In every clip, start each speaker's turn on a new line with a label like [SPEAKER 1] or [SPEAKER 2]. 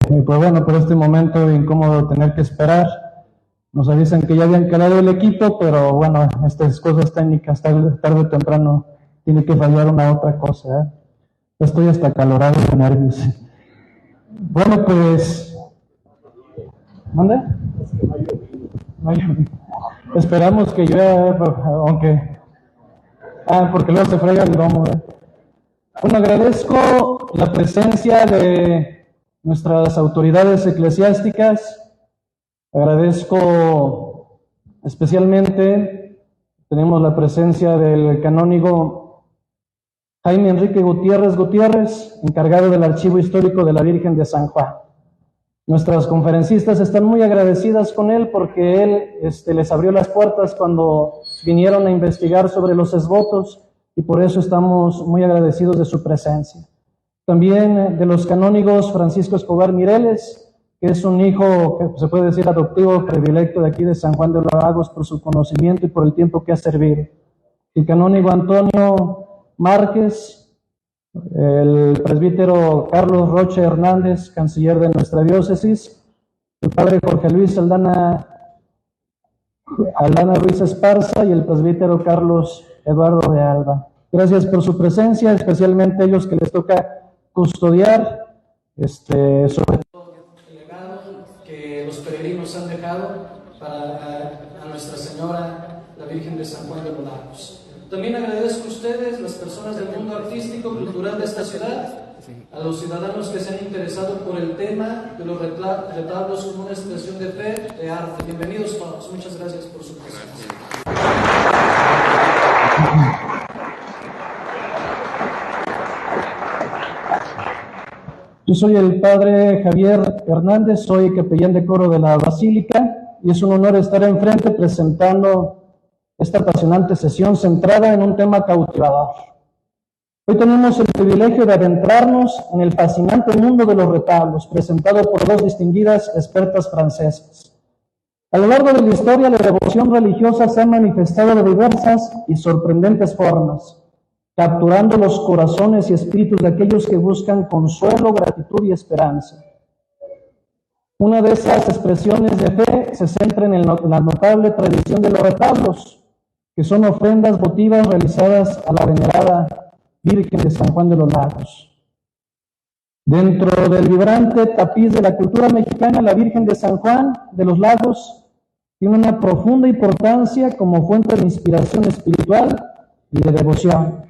[SPEAKER 1] Pues bueno, por este momento incómodo tener que esperar. Nos avisan que ya habían calado el equipo, pero bueno, estas cosas técnicas tarde o temprano tiene que fallar una otra cosa, ¿eh? Estoy hasta acalorado de nervios. Bueno, pues, ¿mande? Esperamos que llueva, aunque, porque luego se frega el domo, ¿eh? Bueno, agradezco la presencia de nuestras autoridades eclesiásticas. Agradezco especialmente, tenemos la presencia del canónigo Jaime Enrique Gutiérrez, encargado del Archivo Histórico de la Virgen de San Juan. Nuestras conferencistas están muy agradecidas con él porque él les abrió las puertas cuando vinieron a investigar sobre los exvotos y por eso estamos muy agradecidos de su presencia. También de los canónigos Francisco Escobar Mireles, que es un hijo, que se puede decir adoptivo, predilecto de aquí de San Juan de los Lagos por su conocimiento y por el tiempo que ha servido. El canónigo Antonio Márquez, el presbítero Carlos Roche Hernández, canciller de nuestra diócesis, el padre Jorge Luis Aldana Ruiz Esparza y el presbítero Carlos Eduardo de Alba. Gracias por su presencia, especialmente a ellos que les toca custodiar, sobre todo el legado que los peregrinos han dejado a Nuestra Señora, la Virgen de San Juan de los Lagos. También agradezco a ustedes, las personas del mundo artístico, cultural de esta ciudad, a los ciudadanos que se han interesado por el tema de los retablos como una expresión de fe, de arte. Bienvenidos todos, muchas gracias por su presencia. Yo soy el padre Javier Hernández, soy capellán de coro de la Basílica y es un honor estar enfrente presentando esta apasionante sesión centrada en un tema cautivador. Hoy tenemos el privilegio de adentrarnos en el fascinante mundo de los retablos, presentado por dos distinguidas expertas francesas. A lo largo de la historia, la devoción religiosa se ha manifestado de diversas y sorprendentes formas, capturando los corazones y espíritus de aquellos que buscan consuelo, gratitud y esperanza. Una de esas expresiones de fe se centra en la notable tradición de los retablos, que son ofrendas votivas realizadas a la venerada Virgen de San Juan de los Lagos. Dentro del vibrante tapiz de la cultura mexicana, la Virgen de San Juan de los Lagos tiene una profunda importancia como fuente de inspiración espiritual y de devoción.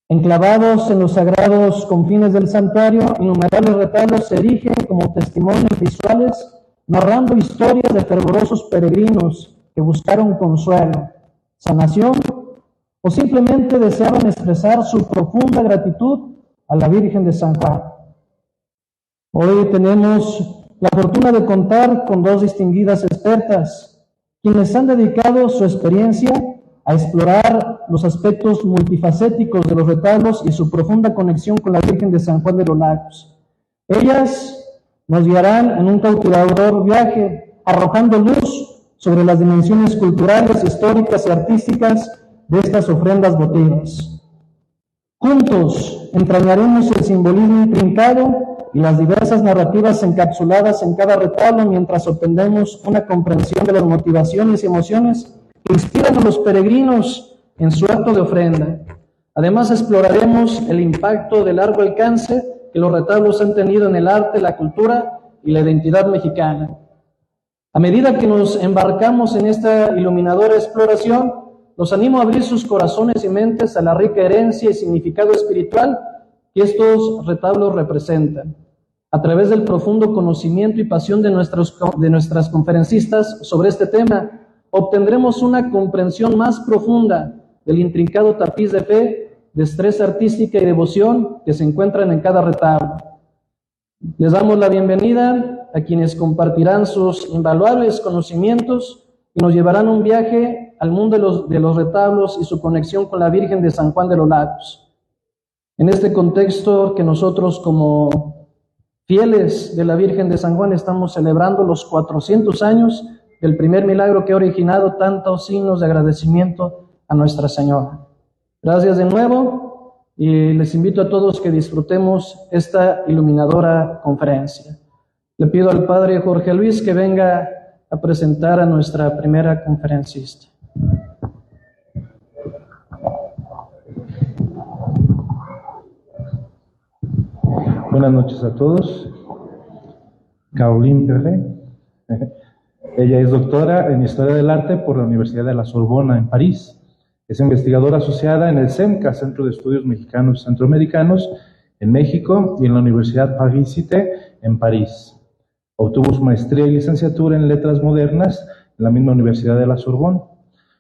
[SPEAKER 1] Enclavados en los sagrados confines del santuario, innumerables retablos se erigen como testimonios visuales, narrando historias de fervorosos peregrinos que buscaron consuelo, sanación o simplemente deseaban expresar su profunda gratitud a la Virgen de San Juan. Hoy tenemos la fortuna de contar con dos distinguidas expertas, quienes han dedicado su experiencia a explorar los aspectos multifacéticos de los retablos y su profunda conexión con la Virgen de San Juan de los Lagos. Ellas nos guiarán en un cautivador viaje, arrojando luz sobre las dimensiones culturales, históricas y artísticas de estas ofrendas votivas. Juntos entrañaremos el simbolismo intrincado y las diversas narrativas encapsuladas en cada retablo mientras obtenemos una comprensión de las motivaciones y emociones que inspiran a los peregrinos en su acto de ofrenda. Además, exploraremos el impacto de largo alcance que los retablos han tenido en el arte, la cultura y la identidad mexicana. A medida que nos embarcamos en esta iluminadora exploración, los animo a abrir sus corazones y mentes a la rica herencia y significado espiritual que estos retablos representan. A través del profundo conocimiento y pasión de nuestras conferencistas sobre este tema, obtendremos una comprensión más profunda del intrincado tapiz de fe, destreza artística y devoción que se encuentran en cada retablo. Les damos la bienvenida a quienes compartirán sus invaluables conocimientos y nos llevarán un viaje al mundo de los retablos y su conexión con la Virgen de San Juan de los Lagos. En este contexto que nosotros como fieles de la Virgen de San Juan estamos celebrando los 400 años del primer milagro que ha originado tantos signos de agradecimiento a Nuestra Señora. Gracias de nuevo y les invito a todos que disfrutemos esta iluminadora conferencia. Le pido al Padre Jorge Luis que venga a presentar a nuestra primera conferencista.
[SPEAKER 2] Buenas noches a todos. Caroline Perret. Ella es doctora en Historia del Arte por la Universidad de la Sorbona en París. Es investigadora asociada en el CEMCA, Centro de Estudios Mexicanos y Centroamericanos, en México, y en la Universidad Paris-Cité en París. Obtuvo su maestría y licenciatura en Letras Modernas en la misma Universidad de la Sorbona.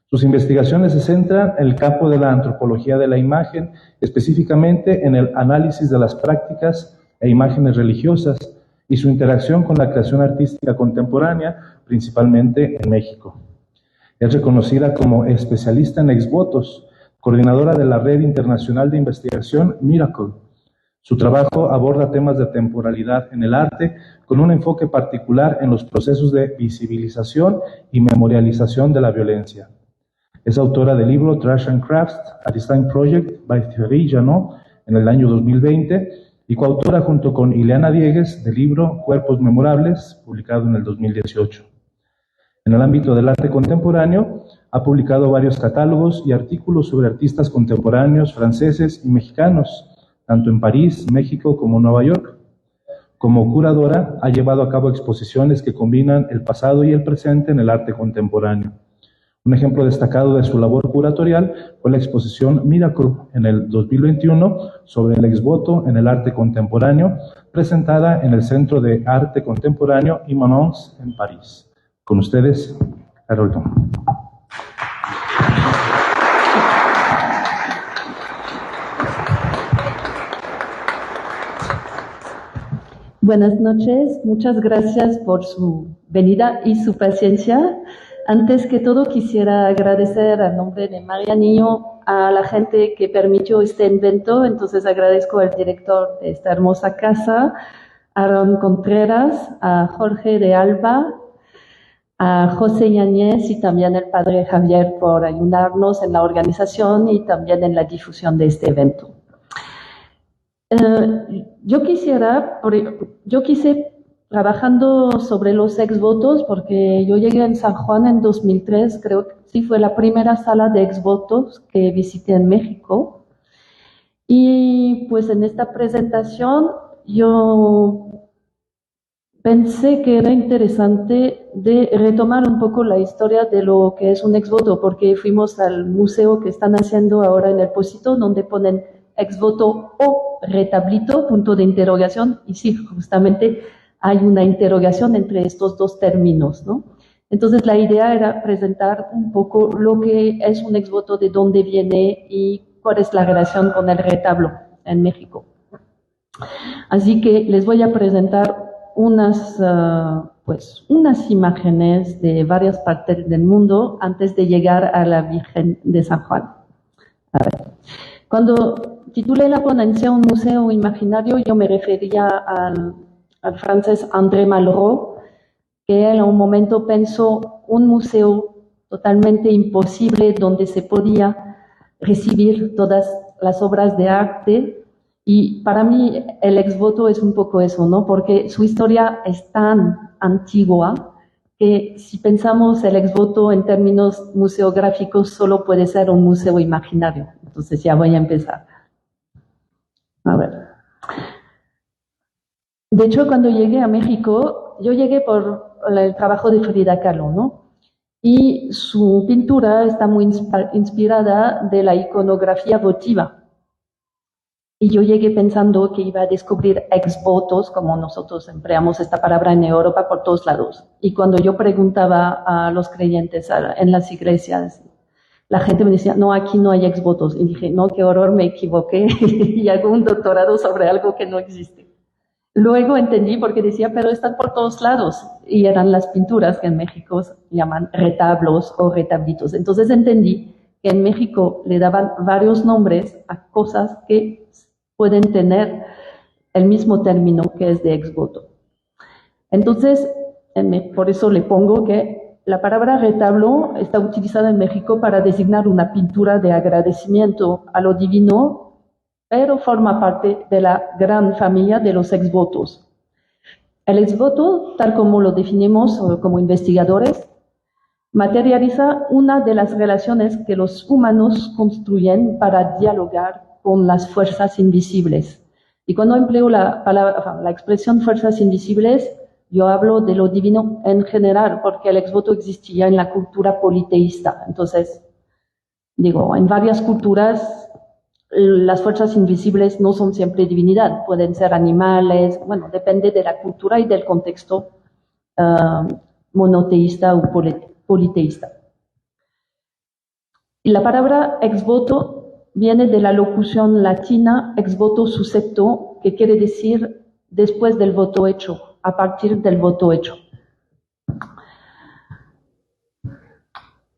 [SPEAKER 2] Sus investigaciones se centran en el campo de la antropología de la imagen, específicamente en el análisis de las prácticas e imágenes religiosas y su interacción con la creación artística contemporánea, principalmente en México. Es reconocida como especialista en exvotos, coordinadora de la Red Internacional de Investigación Miracle. Su trabajo aborda temas de temporalidad en el arte con un enfoque particular en los procesos de visibilización y memorialización de la violencia. Es autora del libro Trash and Crafts, a Design Project by Thierry Janot en el año 2020 y coautora junto con Ileana Diegues del libro Cuerpos Memorables, publicado en el 2018. En el ámbito del arte contemporáneo, ha publicado varios catálogos y artículos sobre artistas contemporáneos franceses y mexicanos, tanto en París, México como Nueva York. Como curadora, ha llevado a cabo exposiciones que combinan el pasado y el presente en el arte contemporáneo. Un ejemplo destacado de su labor curatorial fue la exposición Miracle en el 2021 sobre el exvoto en el arte contemporáneo, presentada en el Centro de Arte Contemporáneo Immanence en París. Con ustedes, Carol Tom.
[SPEAKER 3] Buenas noches, muchas gracias por su venida y su paciencia. Antes que todo quisiera agradecer a nombre de María Niño a la gente que permitió este evento, entonces agradezco al director de esta hermosa casa, Aaron Contreras, a Jorge de Alba, a José Yáñez y también al padre Javier por ayudarnos en la organización y también en la difusión de este evento. Yo quise trabajando sobre los exvotos porque yo llegué en San Juan en 2003, creo que sí fue la primera sala de exvotos que visité en México. Y pues en esta presentación yo pensé que era interesante de retomar un poco la historia de lo que es un exvoto, porque fuimos al museo que están haciendo ahora en el Pocito, donde ponen exvoto o retablito, punto de interrogación, y sí, justamente hay una interrogación entre estos dos términos, ¿no? Entonces la idea era presentar un poco lo que es un exvoto, de dónde viene y cuál es la relación con el retablo en México. Así que les voy a presentar unas imágenes de varias partes del mundo antes de llegar a la Virgen de San Juan. A ver. Cuando titulé la ponencia Un museo imaginario, yo me refería al francés André Malraux, que él en un momento pensó un museo totalmente imposible donde se podía recibir todas las obras de arte. Y para mí el exvoto es un poco eso, ¿no? Porque su historia es tan antigua que si pensamos el exvoto en términos museográficos solo puede ser un museo imaginario. Entonces ya voy a empezar. A ver. De hecho, cuando llegué a México, yo llegué por el trabajo de Frida Kahlo, ¿no? Y su pintura está muy inspirada de la iconografía votiva. Y yo llegué pensando que iba a descubrir exvotos, como nosotros empleamos esta palabra en Europa, por todos lados. Y cuando yo preguntaba a los creyentes en las iglesias, la gente me decía, no, aquí no hay exvotos. Y dije, no, qué horror, me equivoqué y hago un doctorado sobre algo que no existe. Luego entendí porque decía, pero están por todos lados. Y eran las pinturas que en México llaman retablos o retablitos. Entonces entendí que en México le daban varios nombres a cosas que pueden tener el mismo término que es de exvoto. Entonces, por eso le pongo que la palabra retablo está utilizada en México para designar una pintura de agradecimiento a lo divino pero forma parte de la gran familia de los exvotos. El exvoto, tal como lo definimos como investigadores, materializa una de las relaciones que los humanos construyen para dialogar con las fuerzas invisibles. Y cuando empleo la expresión fuerzas invisibles, yo hablo de lo divino en general, porque el exvoto existía en la cultura politeísta. Entonces, digo, en varias culturas las fuerzas invisibles no son siempre divinidad, pueden ser animales, bueno, depende de la cultura y del contexto monoteísta o politeísta. Y la palabra exvoto viene de la locución latina ex voto suscepto, que quiere decir después del voto hecho, a partir del voto hecho.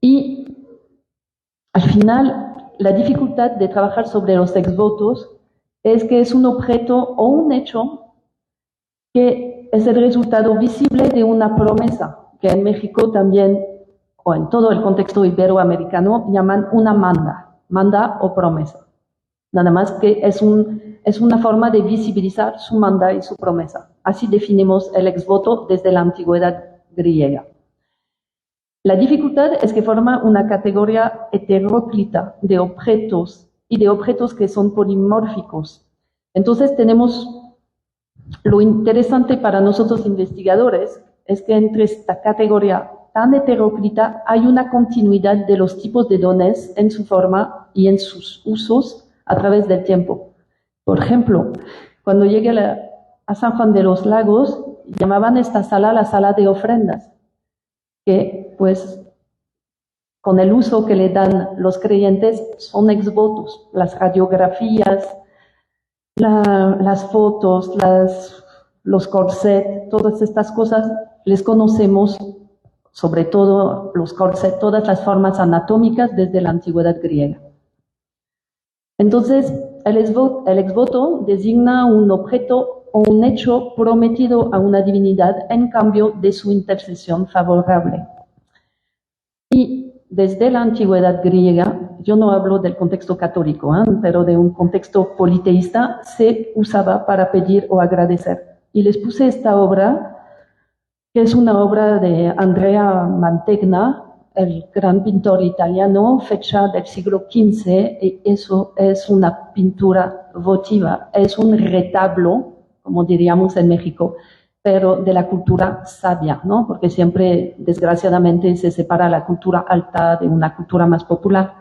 [SPEAKER 3] Y al final, la dificultad de trabajar sobre los exvotos es que es un objeto o un hecho que es el resultado visible de una promesa, que en México también, o en todo el contexto iberoamericano, llaman una manda o promesa. Nada más que es una forma de visibilizar su manda y su promesa. Así definimos el exvoto desde la antigüedad griega. La dificultad es que forma una categoría heteróclita de objetos y de objetos que son polimórficos. Entonces tenemos, lo interesante para nosotros investigadores es que entre esta categoría tan heteróclita hay una continuidad de los tipos de dones en su forma y en sus usos a través del tiempo. Por ejemplo, cuando llegué a San Juan de los Lagos, llamaban esta sala la sala de ofrendas, que pues con el uso que le dan los creyentes son exvotos, las radiografías, las fotos, los corsets, todas estas cosas les conocemos, sobre todo los corsets, todas las formas anatómicas desde la antigüedad griega. Entonces, el exvoto designa un objeto o un hecho prometido a una divinidad en cambio de su intercesión favorable. Y desde la antigüedad griega, yo no hablo del contexto católico, pero de un contexto politeísta, se usaba para pedir o agradecer. Y les puse esta obra, que es una obra de Andrea Mantegna, el gran pintor italiano, fecha del siglo XV, y eso es una pintura votiva, es un retablo, como diríamos en México, pero de la cultura sabia, ¿no? Porque siempre, desgraciadamente, se separa la cultura alta de una cultura más popular.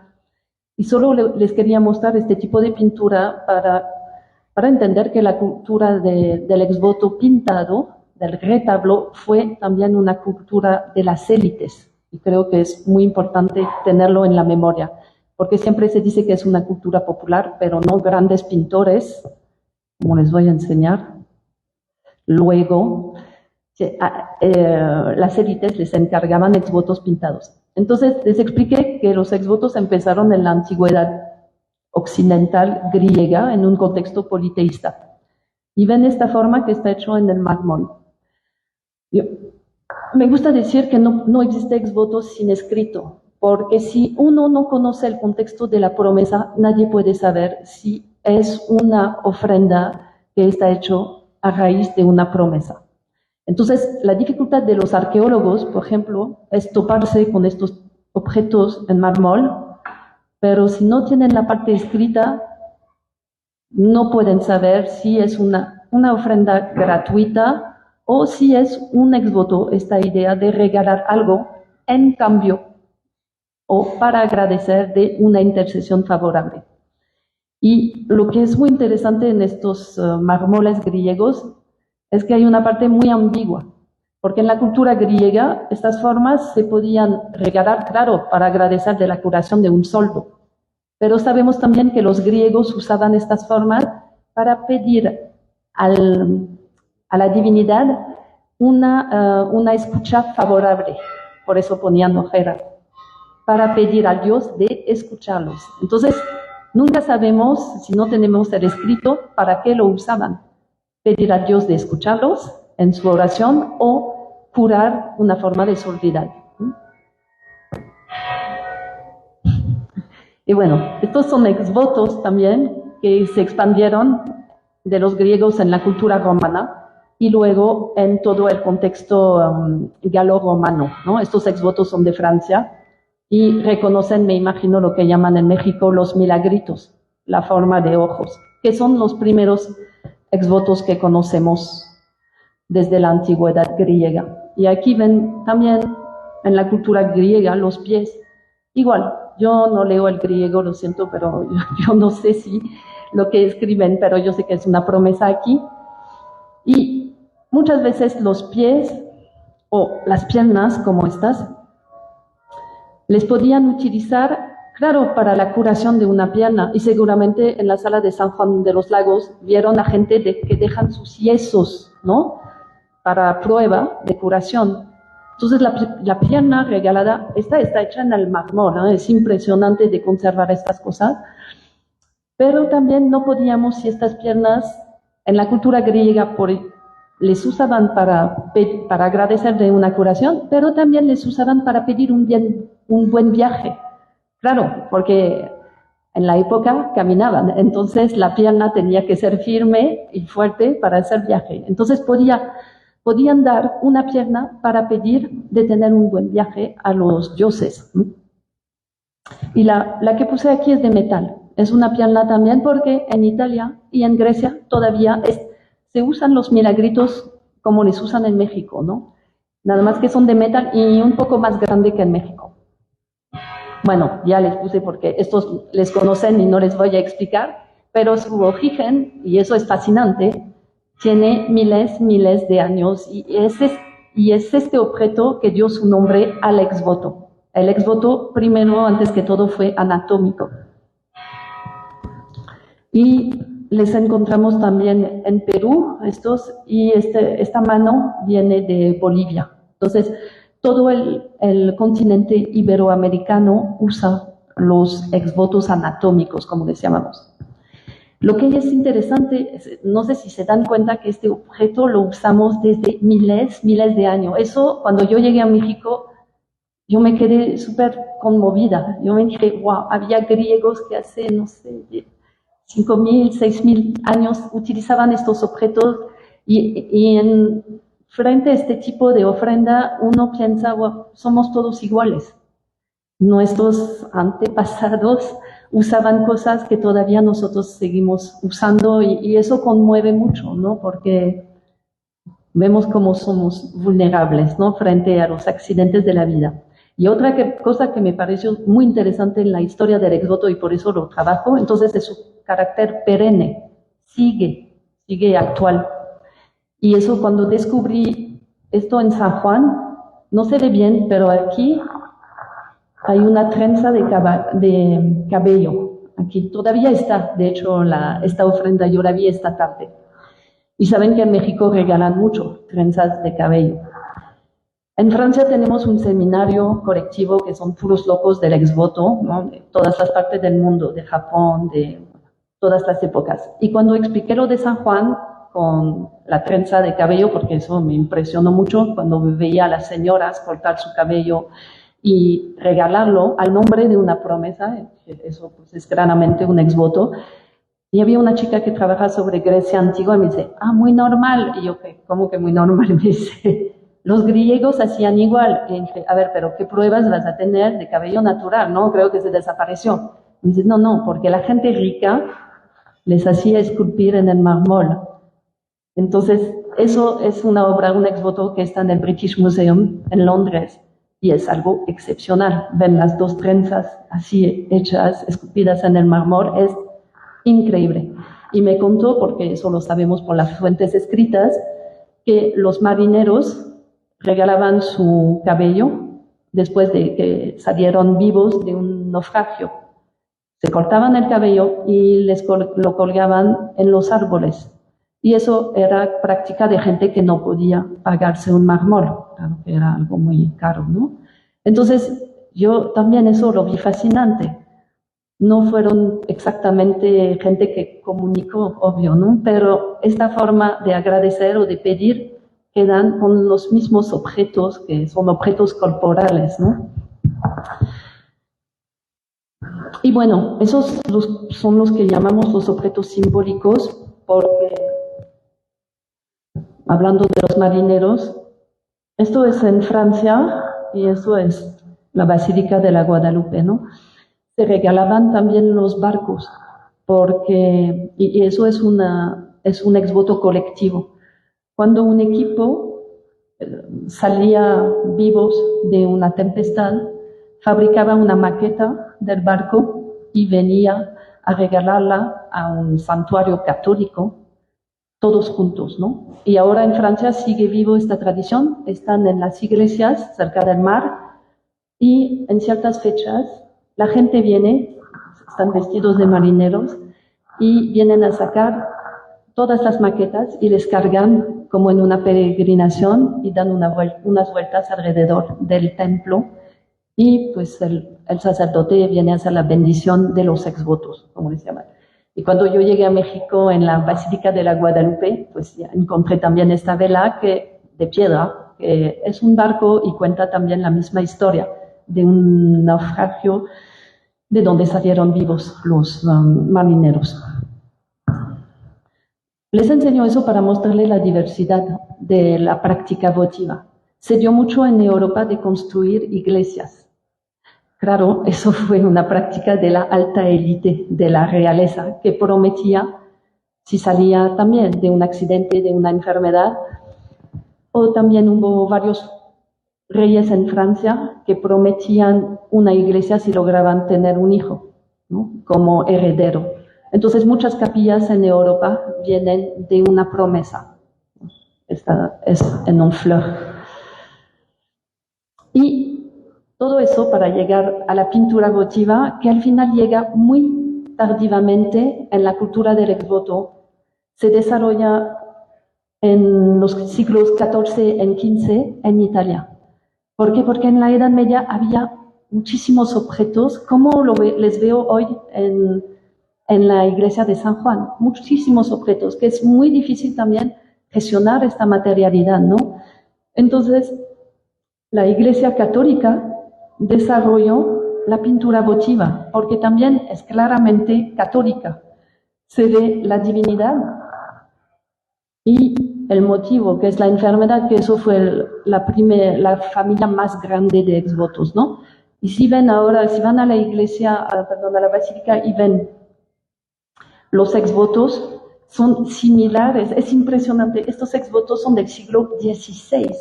[SPEAKER 3] Y solo les quería mostrar este tipo de pintura para entender que la cultura del exvoto pintado, del retablo, fue también una cultura de las élites. Y creo que es muy importante tenerlo en la memoria, porque siempre se dice que es una cultura popular, pero no grandes pintores, como les voy a enseñar. Luego, las élites les encargaban exvotos pintados. Entonces, les expliqué que los exvotos empezaron en la antigüedad occidental griega, en un contexto politeísta. Y ven esta forma que está hecho en el mármol. Me gusta decir que no existe exvoto sin escrito, porque si uno no conoce el contexto de la promesa, nadie puede saber si es una ofrenda que está hecho a raíz de una promesa. Entonces, la dificultad de los arqueólogos, por ejemplo, es toparse con estos objetos en mármol, pero si no tienen la parte escrita, no pueden saber si es una ofrenda gratuita o si es un exvoto, esta idea de regalar algo en cambio o para agradecer de una intercesión favorable. Y lo que es muy interesante en estos mármoles griegos es que hay una parte muy ambigua, porque en la cultura griega estas formas se podían regalar, claro, para agradecer de la curación de un soldo, pero sabemos también que los griegos usaban estas formas para pedir a la divinidad una escucha favorable, por eso ponían ojeras, para pedir a Dios de escucharlos. Entonces, nunca sabemos, si no tenemos el escrito, para qué lo usaban. Pedir a Dios de escucharlos en su oración o curar una forma de sordidad. Y bueno, estos son exvotos también, que se expandieron de los griegos en la cultura romana y luego en todo el contexto galo-romano, ¿no? Estos exvotos son de Francia y reconocen, me imagino, lo que llaman en México los milagritos, la forma de ojos, que son los primeros exvotos que conocemos desde la antigüedad griega. Y aquí ven también en la cultura griega los pies. Igual, yo no leo el griego, lo siento, pero yo no sé si lo que escriben, pero yo sé que es una promesa aquí. Y muchas veces los pies o las piernas como estas les podían utilizar, claro, para la curación de una pierna. Y seguramente en la sala de San Juan de los Lagos vieron a gente que dejan sus yesos, ¿no? Para prueba de curación. Entonces la pierna regalada está hecha en el mármol, ¿no? Es impresionante de conservar estas cosas. Pero también no podíamos, si estas piernas en la cultura griega les usaban para agradecer de una curación, pero también les usaban para pedir un buen viaje. Claro, porque en la época caminaban, entonces la pierna tenía que ser firme y fuerte para hacer viaje. Entonces podían dar una pierna para pedir de tener un buen viaje a los dioses. Y la que puse aquí es de metal. Es una pierna también porque en Italia y en Grecia todavía se usan los milagritos como les usan en México, ¿no? Nada más que son de metal y un poco más grande que en México. Bueno, ya les puse porque estos les conocen y no les voy a explicar, pero su origen, y eso es fascinante, tiene miles de años y es este objeto que dio su nombre al exvoto. El exvoto, primero, antes que todo, fue anatómico. Y les encontramos también en Perú y esta mano viene de Bolivia. Entonces, todo el continente iberoamericano usa los exvotos anatómicos, como les llamamos. Lo que es interesante, no sé si se dan cuenta que este objeto lo usamos desde miles de años. Eso, cuando yo llegué a México, yo me quedé súper conmovida. Yo me dije, wow, había griegos que hace, no sé, 5.000, 6.000 años utilizaban estos objetos y frente a este tipo de ofrenda uno piensa, wow, somos todos iguales. Nuestros antepasados usaban cosas que todavía nosotros seguimos usando y eso conmueve mucho, ¿no? Porque vemos cómo somos vulnerables, ¿no? Frente a los accidentes de la vida. Y otra cosa que me pareció muy interesante en la historia del exvoto y por eso lo trabajo, entonces es su carácter perenne, sigue actual. Y eso cuando descubrí esto en San Juan, no se ve bien, pero aquí hay una trenza de cabello. Aquí todavía está, de hecho, esta ofrenda yo la vi esta tarde. Y saben que en México regalan mucho trenzas de cabello. En Francia tenemos un seminario colectivo que son puros locos del exvoto, ¿no? De todas las partes del mundo, de Japón, de todas las épocas. Y cuando expliqué lo de San Juan con la trenza de cabello, porque eso me impresionó mucho cuando veía a las señoras cortar su cabello y regalarlo al nombre de una promesa, eso pues es claramente un exvoto. Y había una chica que trabaja sobre Grecia antigua y me dice, muy normal. Y yo, ¿cómo que muy normal? Y me dice, los griegos hacían igual. Y dije, a ver, pero ¿qué pruebas vas a tener de cabello natural? No, creo que se desapareció. Y dice, no, porque la gente rica les hacía esculpir en el mármol. Entonces, eso es una obra, un exvoto que está en el British Museum en Londres. Y es algo excepcional. Ven las dos trenzas así hechas, esculpidas en el mármol. Es increíble. Y me contó, porque eso lo sabemos por las fuentes escritas, que los marineros regalaban su cabello después de que salieron vivos de un naufragio. Se cortaban el cabello y lo colgaban en los árboles. Y eso era práctica de gente que no podía pagarse un mármol, claro que era algo muy caro, ¿no? Entonces, yo también eso lo vi fascinante. No fueron exactamente gente que comunicó, obvio, ¿no? Pero esta forma de agradecer o de pedir quedan con los mismos objetos, que son objetos corporales, ¿no? Y bueno, son los que llamamos los objetos simbólicos, porque hablando de los marineros, esto es en Francia y eso es la Basílica de la Guadalupe, ¿no? Se regalaban también los barcos, porque, y eso es un exvoto colectivo. Cuando un equipo salía vivos de una tempestad, fabricaba una maqueta del barco y venía a regalarla a un santuario católico, todos juntos, ¿no? Y ahora en Francia sigue vivo esta tradición, están en las iglesias cerca del mar y en ciertas fechas la gente viene, están vestidos de marineros y vienen a sacar todas las maquetas y les cargan como en una peregrinación y dan unas vueltas alrededor del templo y pues el sacerdote viene a hacer la bendición de los exvotos, como les llaman. Y cuando yo llegué a México en la Basílica de la Guadalupe, pues ya encontré también esta vela de piedra, que es un barco y cuenta también la misma historia de un naufragio de donde salieron vivos los marineros. Les enseño eso para mostrarles la diversidad de la práctica votiva. Se dio mucho en Europa de construir iglesias. Claro, eso fue una práctica de la alta élite, de la realeza, que prometía, si salía también de un accidente, de una enfermedad, o también hubo varios reyes en Francia que prometían una iglesia si lograban tener un hijo, ¿no? Como heredero. Entonces muchas capillas en Europa vienen de una promesa. Esta es en Honfleur. Y todo eso para llegar a la pintura votiva, que al final llega muy tardivamente en la cultura del exvoto. Se desarrolla en los siglos XIV y XV en Italia. ¿Por qué? Porque en la Edad Media había muchísimos objetos, como les veo hoy en la iglesia de San Juan, muchísimos objetos, que es muy difícil también gestionar esta materialidad, ¿no? Entonces, la Iglesia Católica desarrolló la pintura votiva, porque también es claramente católica. Se ve la divinidad y el motivo, que es la enfermedad, que eso fue la familia más grande de exvotos, ¿no? Y si ven ahora, si van a la iglesia, a la basílica y ven los exvotos, son similares, es impresionante. Estos exvotos son del siglo XVI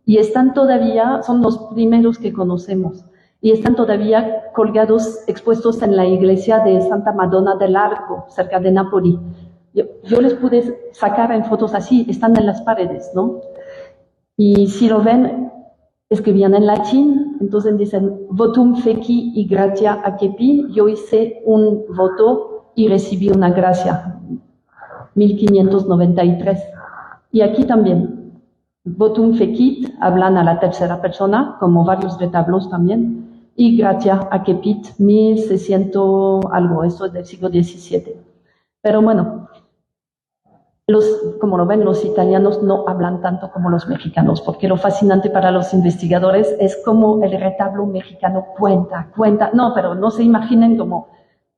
[SPEAKER 3] y están todavía, son los primeros que conocemos, y están todavía colgados, expuestos en la iglesia de Santa Madonna del Arco, cerca de Nápoli. Yo les pude sacar en fotos así, están en las paredes, ¿no? Y si lo ven, escribían en latín, entonces dicen, votum feci y gratia accepi, yo hice un voto y recibí una gracia, 1593. Y aquí también, votum fecit, hablan a la tercera persona, como varios retablos también, y gratia accepit, 1600 algo, esto es del siglo XVII. Pero bueno, como lo ven, los italianos no hablan tanto como los mexicanos, porque lo fascinante para los investigadores es cómo el retablo mexicano cuenta, no, pero no se imaginen como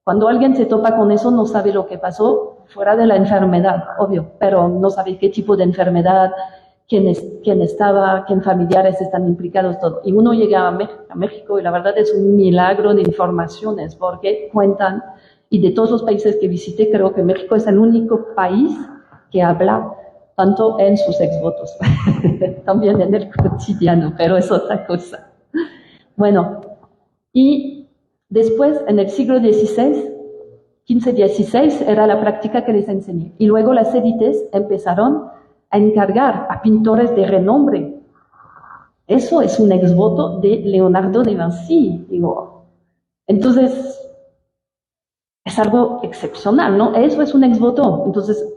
[SPEAKER 3] cuando alguien se topa con eso no sabe lo que pasó fuera de la enfermedad, obvio, pero no sabe qué tipo de enfermedad, quién estaba, quién familiares están implicados, todo. Y uno llega a México y la verdad es un milagro de informaciones, porque cuentan, y de todos los países que visité, creo que México es el único país que habla tanto en sus exvotos, también en el cotidiano, pero es otra cosa. Bueno, y después, en el siglo XVI, XV-XVI, era la práctica que les enseñé. Y luego las élites empezaron a encargar a pintores de renombre. Eso es un exvoto de Leonardo da Vinci, digo. Entonces, es algo excepcional, ¿no? Eso es un exvoto. Entonces,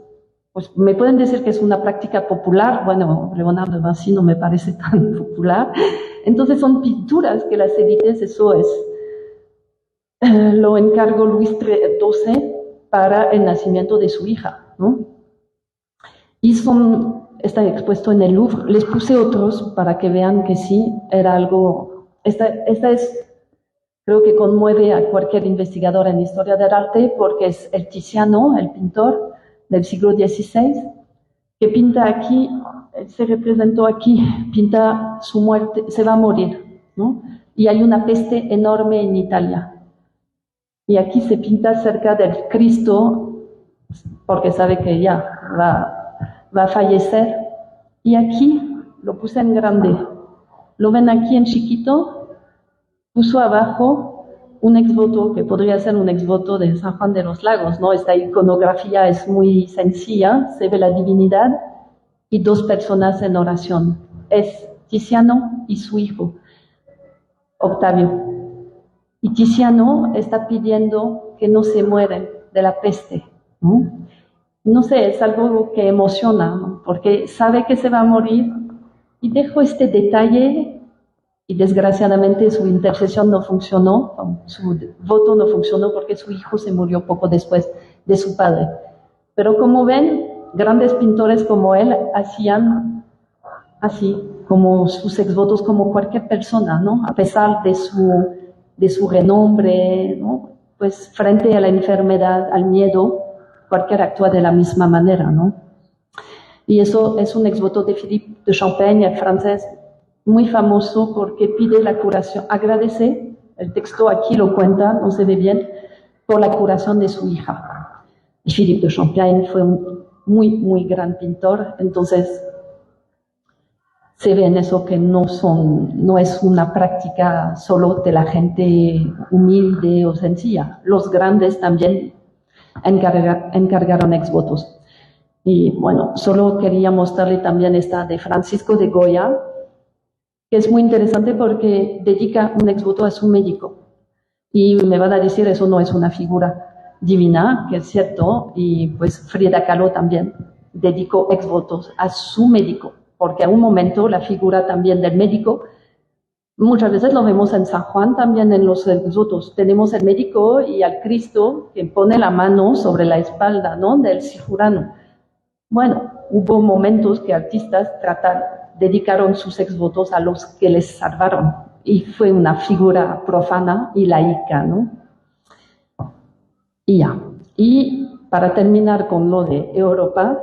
[SPEAKER 3] pues me pueden decir que es una práctica popular. Bueno, Leonardo da Vinci no me parece tan popular. Entonces son pinturas que las élites, eso es. Lo encargó Luis XII para el nacimiento de su hija, ¿no? Y están expuestos en el Louvre. Les puse otros para que vean que sí, era algo. Esta es, creo que conmueve a cualquier investigador en historia del arte porque es el Tiziano, el pintor del siglo XVI, que pinta aquí, se representó aquí, pinta su muerte, se va a morir, ¿no? Y hay una peste enorme en Italia. Y aquí se pinta cerca del Cristo, porque sabe que ya va a fallecer. Y aquí lo puse en grande. Lo ven aquí en chiquito, puso abajo un exvoto, que podría ser un exvoto de San Juan de los Lagos, ¿no? Esta iconografía es muy sencilla, se ve la divinidad y dos personas en oración. Es Tiziano y su hijo, Octavio. Y Tiziano está pidiendo que no se mueren de la peste, ¿no? No sé, es algo que emociona, ¿no? Porque sabe que se va a morir y dejo este detalle y desgraciadamente su intercesión no funcionó, su voto no funcionó porque su hijo se murió poco después de su padre. Pero como ven, grandes pintores como él hacían así, como sus exvotos, como cualquier persona, ¿no? A pesar de su renombre, ¿no? Pues frente a la enfermedad, al miedo, cualquiera actúa de la misma manera, ¿no? Y eso es un exvoto de Philippe de Champaigne, el francés, muy famoso porque pide la curación, agradece, el texto aquí lo cuenta, no se ve bien, por la curación de su hija. Y Philippe de Champaigne fue un muy gran pintor, entonces se ve en eso que no es una práctica solo de la gente humilde o sencilla. Los grandes también encargaron exvotos. Y bueno, solo quería mostrarle también esta de Francisco de Goya, que es muy interesante porque dedica un exvoto a su médico. Y me van a decir, eso no es una figura divina, que es cierto, y pues Frida Kahlo también dedicó exvotos a su médico, porque a un momento la figura también del médico, muchas veces lo vemos en San Juan también en los exvotos, tenemos el médico y al Cristo que pone la mano sobre la espalda, ¿no?, del cirujano. Bueno, hubo momentos que artistas dedicaron sus exvotos a los que les salvaron, y fue una figura profana y laica, ¿no? Y ya. Y para terminar con lo de Europa,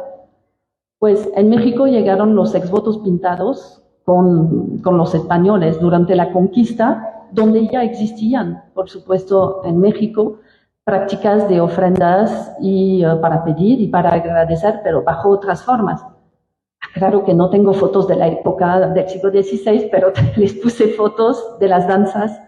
[SPEAKER 3] pues en México llegaron los exvotos pintados con los españoles durante la conquista, donde ya existían, por supuesto, en México, prácticas de ofrendas y para pedir y para agradecer, pero bajo otras formas. Claro que no tengo fotos de la época del siglo XVI, pero les puse fotos de las danzas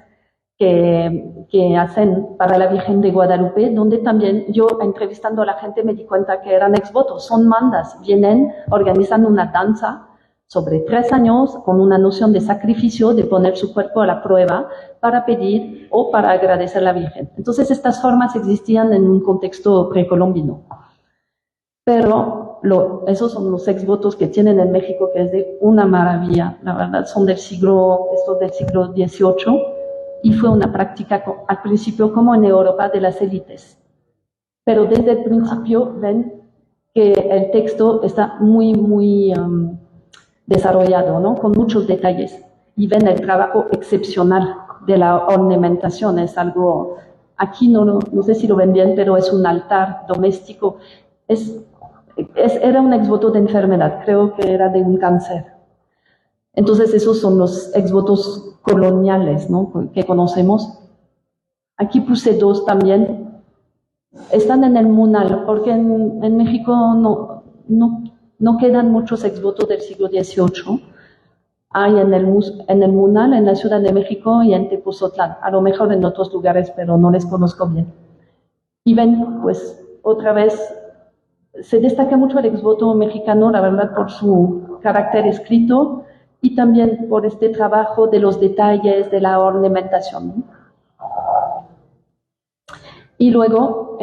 [SPEAKER 3] que hacen para la Virgen de Guadalupe, donde también yo, entrevistando a la gente, me di cuenta que eran exvotos, son mandas, vienen, organizan una danza sobre 3 años con una noción de sacrificio, de poner su cuerpo a la prueba para pedir o para agradecer a la Virgen. Entonces estas formas existían en un contexto precolombino. Pero esos son los exvotos que tienen en México, que es de una maravilla, la verdad, son del siglo XVIII, y fue una práctica al principio como en Europa de las élites. Pero desde el principio ven que el texto está muy desarrollado, ¿no?, con muchos detalles, y ven el trabajo excepcional de la ornamentación. Es algo, aquí no sé si lo ven bien, pero es un altar doméstico. Era un exvoto de enfermedad, creo que era de un cáncer. Entonces esos son los exvotos coloniales, ¿no?, que conocemos. Aquí puse 2 también. Están en el Munal, porque en México no quedan muchos exvotos del siglo XVIII. Hay en el Munal, en la Ciudad de México y en Tepoztlán. A lo mejor en otros lugares, pero no les conozco bien. Y ven, pues, otra vez, se destaca mucho el exvoto mexicano, la verdad, por su carácter escrito y también por este trabajo de los detalles, de la ornamentación, ¿no? Y luego,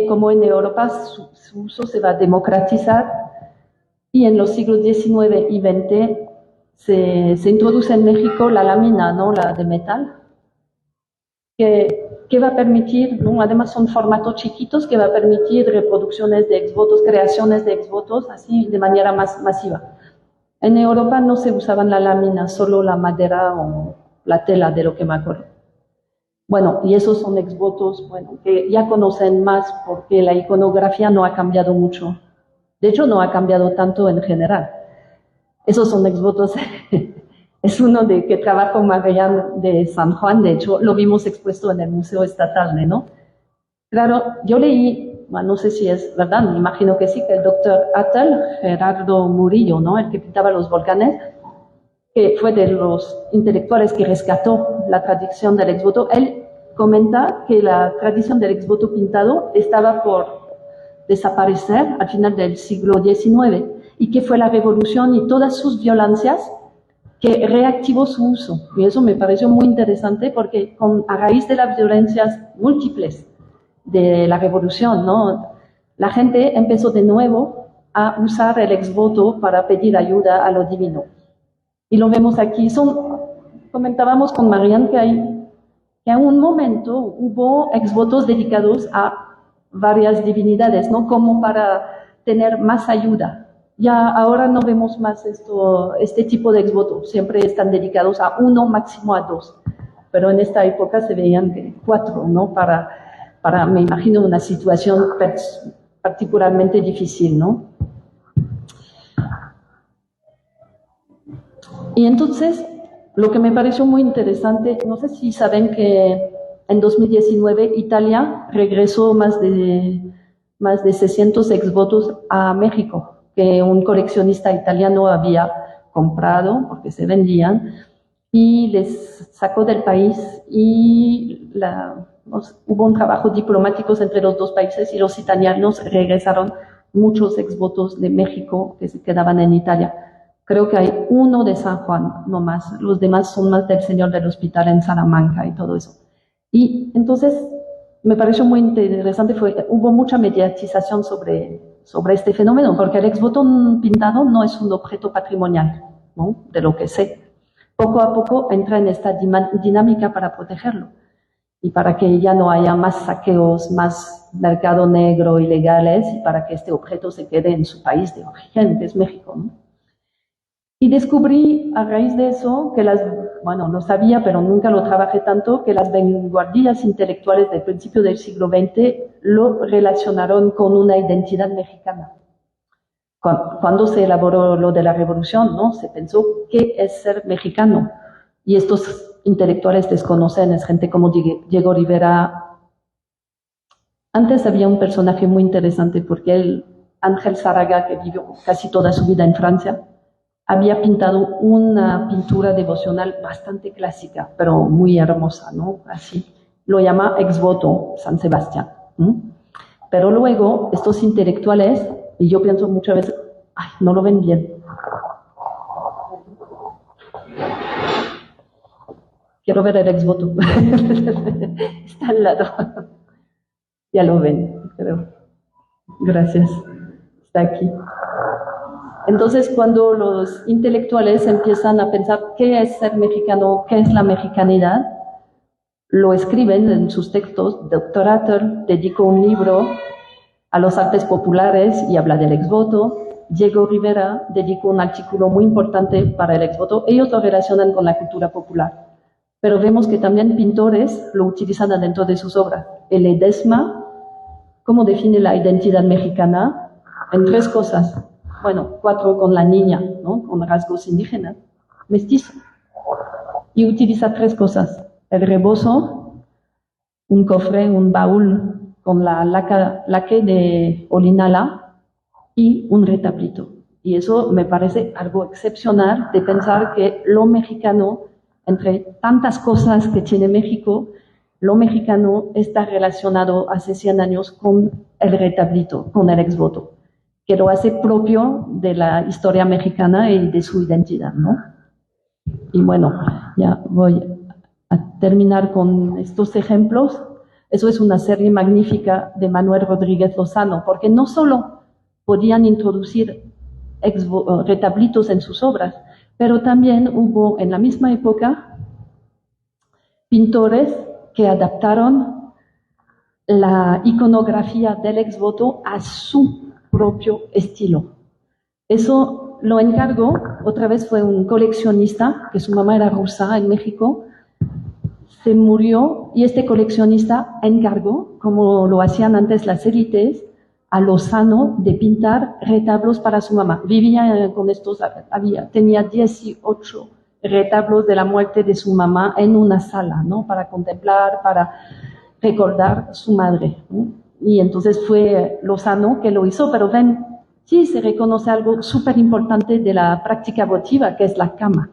[SPEAKER 3] como en Europa, su uso se va a democratizar, y en los siglos XIX y XX se introduce en México la lámina, ¿no?, la de metal, que va a permitir, ¿no?, además son formatos chiquitos, que va a permitir reproducciones de exvotos, creaciones de exvotos, así de manera más masiva. En Europa no se usaban la lámina, solo la madera la tela de lo que me acuerdo. Bueno, y esos son exvotos, bueno, que ya conocen más porque la iconografía no ha cambiado mucho. De hecho, no ha cambiado tanto en general. Esos son exvotos. Es uno de que trabajo Marian de San Juan, de hecho, lo vimos expuesto en el Museo Estatal, ¿no? Claro, yo leí, bueno, no sé si es verdad, me imagino que sí, que el doctor Attal, Gerardo Murillo, ¿no? El que pintaba los volcanes, que fue de los intelectuales que rescató la tradición del exvoto, él comenta que la tradición del exvoto pintado estaba por desaparecer al final del siglo XIX y que fue la revolución y todas sus violencias que reactivó su uso. Y eso me pareció muy interesante porque a raíz de las violencias múltiples de la revolución, ¿no? La gente empezó de nuevo a usar el exvoto para pedir ayuda a lo divino. Y lo vemos aquí. Comentábamos con Marian que en un momento hubo exvotos dedicados a varias divinidades, ¿no? Como para tener más ayuda. Ya ahora no vemos más este tipo de exvotos, siempre están dedicados a uno, máximo a dos, pero en esta época se veían que 4, ¿no? Para me imagino, una situación particularmente difícil, ¿no? Y entonces, lo que me pareció muy interesante, no sé si saben que en 2019 Italia regresó más de 600 exvotos a México, que un coleccionista italiano había comprado porque se vendían y les sacó del país y hubo un trabajo diplomático entre los dos países y los italianos regresaron muchos exvotos de México que se quedaban en Italia. Creo que hay uno de San Juan, no más. Los demás son más del Señor del Hospital en Salamanca y todo eso. Y entonces me pareció muy interesante, hubo mucha mediatización sobre este fenómeno, porque el exvoto pintado no es un objeto patrimonial, ¿no? De lo que sé. Poco a poco entra en esta dinámica para protegerlo y para que ya no haya más saqueos, más mercado negro ilegales y para que este objeto se quede en su país de origen, que es México, ¿no? Y descubrí a raíz de eso que lo sabía, pero nunca lo trabajé tanto, que las vanguardias intelectuales del principio del siglo XX lo relacionaron con una identidad mexicana. Cuando se elaboró lo de la revolución, ¿no? Se pensó qué es ser mexicano. Y estos intelectuales desconocen, es gente como Diego Rivera. Antes había un personaje muy interesante porque Ángel Zárraga, que vivió casi toda su vida en Francia, había pintado una pintura devocional bastante clásica, pero muy hermosa, ¿no? Así, lo llama exvoto San Sebastián. Pero luego, estos intelectuales, y yo pienso muchas veces, ay, no lo ven bien. Quiero ver el exvoto. Está al lado. Ya lo ven, creo. Gracias. Está aquí. Entonces, cuando los intelectuales empiezan a pensar qué es ser mexicano, qué es la mexicanidad, lo escriben en sus textos. Dr. Attal dedicó un libro a los artes populares y habla del exvoto. Diego Rivera dedicó un artículo muy importante para el exvoto. Ellos lo relacionan con la cultura popular. Pero vemos que también pintores lo utilizan dentro de sus obras. El Ledesma, ¿cómo define la identidad mexicana? En 3 cosas. Bueno, 4 con la niña, ¿no? Con rasgos indígenas, mestizo. Y utiliza 3 cosas. El rebozo, un cofre, un baúl con la laque de Olinala y un retablito. Y eso me parece algo excepcional de pensar que lo mexicano, entre tantas cosas que tiene México, lo mexicano está relacionado hace 100 años con el retablito, con el exvoto, que lo hace propio de la historia mexicana y de su identidad, ¿no? Y bueno, ya voy a terminar con estos ejemplos. Eso es una serie magnífica de Manuel Rodríguez Lozano, porque no solo podían introducir retablitos en sus obras, pero también hubo en la misma época pintores que adaptaron la iconografía del exvoto a su propio estilo. Eso lo encargó, otra vez fue un coleccionista, que su mamá era rusa en México, se murió y este coleccionista encargó, como lo hacían antes las élites, a Lozano de pintar retablos para su mamá. Vivía con estos, tenía 18 retablos de la muerte de su mamá en una sala, ¿no? Para contemplar, para recordar su madre, ¿no? Y entonces fue Lozano que lo hizo, pero ven, sí se reconoce algo súper importante de la práctica votiva, que es la cama.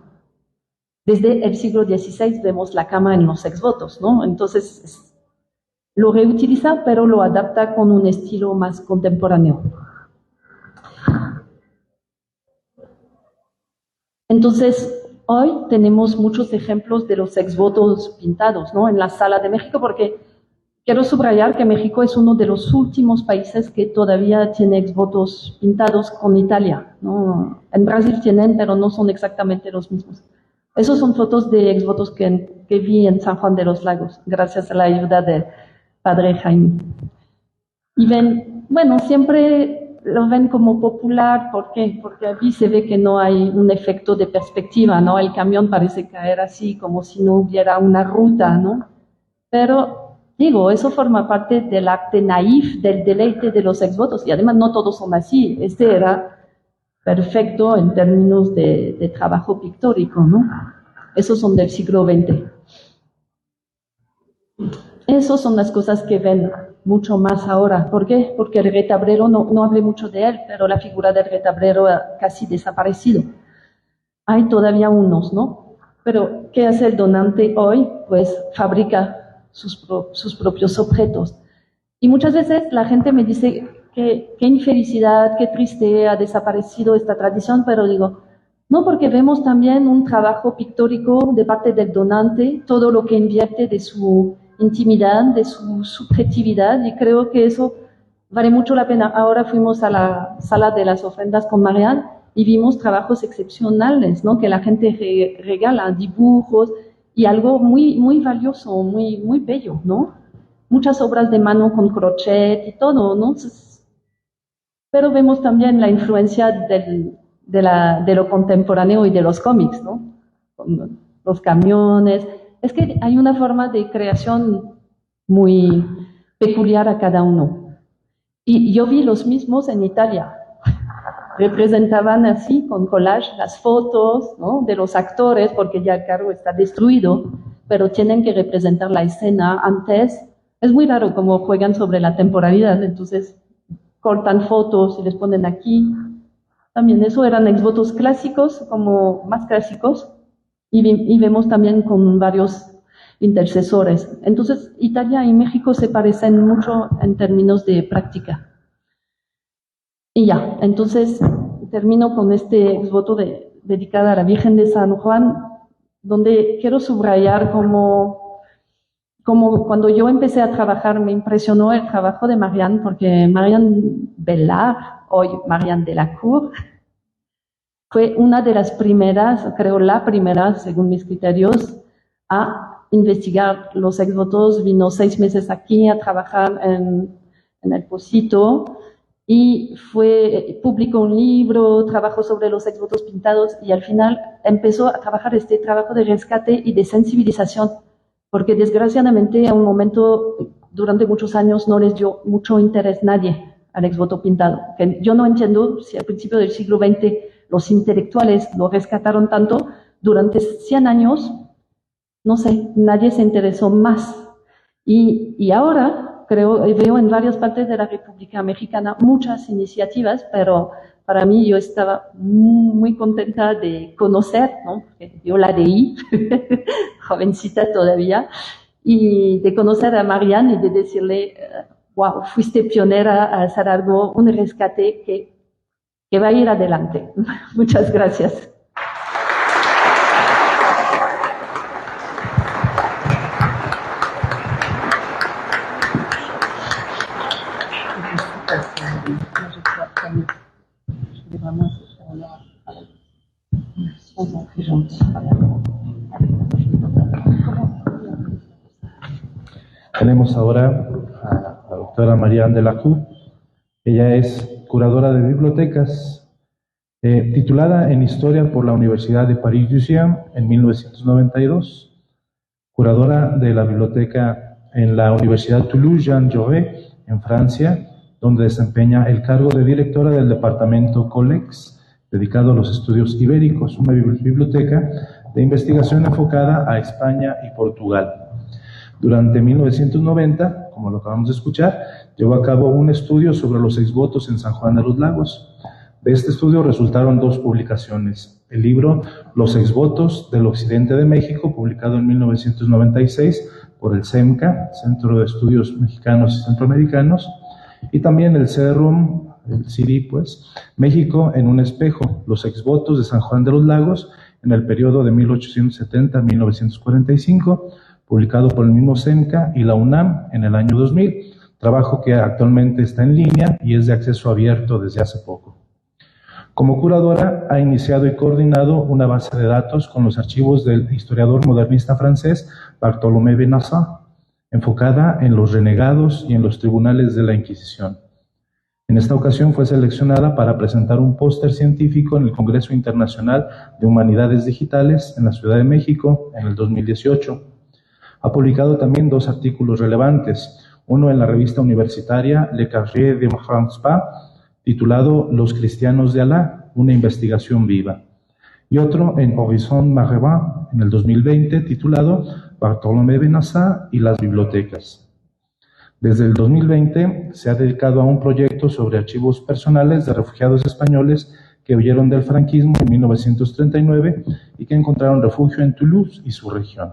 [SPEAKER 3] Desde el siglo XVI vemos la cama en los exvotos, ¿no? Entonces lo reutiliza, pero lo adapta con un estilo más contemporáneo. Entonces, hoy tenemos muchos ejemplos de los exvotos pintados, ¿no? En la Sala de México, porque quiero subrayar que México es uno de los últimos países que todavía tiene exvotos pintados con Italia, ¿no? En Brasil tienen, pero no son exactamente los mismos. Esos son fotos de exvotos que vi en San Juan de los Lagos, gracias a la ayuda del padre Jaime. Y ven, bueno, siempre lo ven como popular, ¿por qué? Porque aquí se ve que no hay un efecto de perspectiva, ¿no? El camión parece caer así, como si no hubiera una ruta, ¿no? Pero, digo, eso forma parte del arte naif, del deleite de los exvotos, y además no todos son así. Este era perfecto en términos de trabajo pictórico, ¿no? Esos son del siglo XX. Esas son las cosas que ven mucho más ahora. ¿Por qué? Porque el retablero, no hablé mucho de él, pero la figura del retablero ha casi desaparecido. Hay todavía unos, ¿no? Pero, ¿qué hace el donante hoy? Pues fabrica sus propios objetos. Y muchas veces la gente me dice qué infelicidad, qué triste ha desaparecido esta tradición, pero digo, no, porque vemos también un trabajo pictórico de parte del donante, todo lo que invierte de su intimidad, de su subjetividad, y creo que eso vale mucho la pena. Ahora fuimos a la sala de las ofrendas con Marianne y vimos trabajos excepcionales, ¿no? Que la gente regala, dibujos, y algo muy, muy valioso, muy, muy bello, ¿no? Muchas obras de mano con crochet y todo, ¿no? Pero vemos también la influencia de lo contemporáneo y de los cómics, ¿no? Con los camiones. Es que hay una forma de creación muy peculiar a cada uno. Y yo vi los mismos en Italia. Representaban así, con collage, las fotos, ¿no? De los actores, porque ya el carro está destruido, pero tienen que representar la escena antes. Es muy raro cómo juegan sobre la temporalidad, entonces cortan fotos y les ponen aquí. También eso eran exvotos clásicos, como más clásicos, y vemos también con varios intercesores. Entonces, Italia y México se parecen mucho en términos de práctica. Y ya, entonces termino con este exvoto dedicado a la Virgen de San Juan, donde quiero subrayar como cuando yo empecé a trabajar me impresionó el trabajo de Marianne, porque Marianne Bellard, hoy Marianne Delacour, fue una de las primeras, creo la primera, según mis criterios, a investigar los exvotos. Vino 6 meses aquí a trabajar en el Pocito y publicó un libro, trabajó sobre los exvotos pintados y al final empezó a trabajar este trabajo de rescate y de sensibilización, porque desgraciadamente a un momento, durante muchos años, no les dio mucho interés nadie al exvoto pintado. Que yo no entiendo si al principio del siglo XX los intelectuales lo rescataron tanto, durante 100 años, no sé, nadie se interesó más. Y ahora veo en varias partes de la República Mexicana muchas iniciativas, pero para mí yo estaba muy contenta de conocer, ¿no? Yo la leí, jovencita todavía, y de conocer a Marianne y de decirle, wow, fuiste pionera a hacer algo, un rescate que va a ir adelante. Muchas gracias.
[SPEAKER 2] Tenemos ahora a la doctora Marianne Delacour. Ella es curadora de bibliotecas, titulada en Historia por la Universidad de Paris-Dauphine en 1992. curadora de la biblioteca en la Universidad Toulouse-Jean Jaurès, en Francia, donde desempeña el cargo de directora del departamento COLEX, dedicado a los estudios ibéricos, una biblioteca de investigación enfocada a España y Portugal. Durante 1990, como lo acabamos de escuchar, llevó a cabo un estudio sobre los exvotos en San Juan de los Lagos. De este estudio resultaron 2 publicaciones. El libro Los exvotos del occidente de México, publicado en 1996 por el CEMCA, Centro de Estudios Mexicanos y Centroamericanos, y también el CERUM, el CIRI, pues, México en un espejo, los exvotos de San Juan de los Lagos en el periodo de 1870 a 1945, publicado por el mismo CEMCA y la UNAM en el año 2000, trabajo que actualmente está en línea y es de acceso abierto desde hace poco. Como curadora, ha iniciado y coordinado una base de datos con los archivos del historiador modernista francés Bartholomé Benassin, enfocada en los renegados y en los tribunales de la Inquisición. En esta ocasión fue seleccionada para presentar un póster científico en el Congreso Internacional de Humanidades Digitales en la Ciudad de México en el 2018. Ha publicado también 2 artículos relevantes, uno en la revista universitaria Le Carrier de France Pa, titulado Los cristianos de Alá, una investigación viva, y otro en Horizon Maghrébin en el 2020, titulado Bartholomé Benassin y las bibliotecas. Desde el 2020 se ha dedicado a un proyecto sobre archivos personales de refugiados españoles que huyeron del franquismo en 1939 y que encontraron refugio en Toulouse y su región.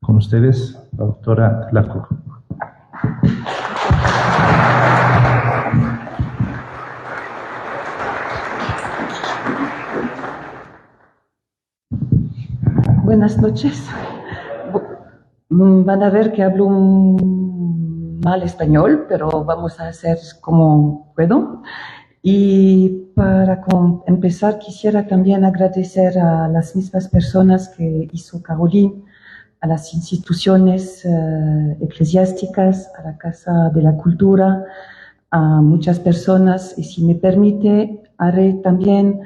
[SPEAKER 2] Con ustedes, la doctora Lacour.
[SPEAKER 4] Buenas noches. Van a ver que hablo un mal español, pero vamos a hacer como puedo. Y para empezar, quisiera también agradecer a las mismas personas que hizo Caroline, a las instituciones eclesiásticas, a la Casa de la Cultura, a muchas personas. Y si me permite, haré también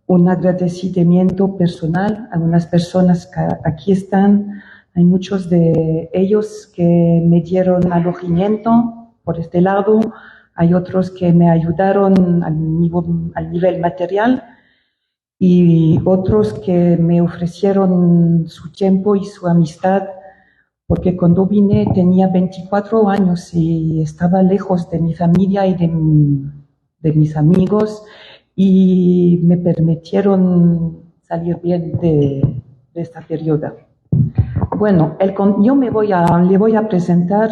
[SPEAKER 4] un agradecimiento personal a unas personas que aquí están. Hay muchos de ellos que me dieron alojamiento por este lado, hay otros que me ayudaron al nivel material y otros que me ofrecieron su tiempo y su amistad, porque cuando vine tenía 24 años y estaba lejos de mi familia y de mis amigos, y me permitieron salir bien de esta periodo. Bueno, yo le voy a presentar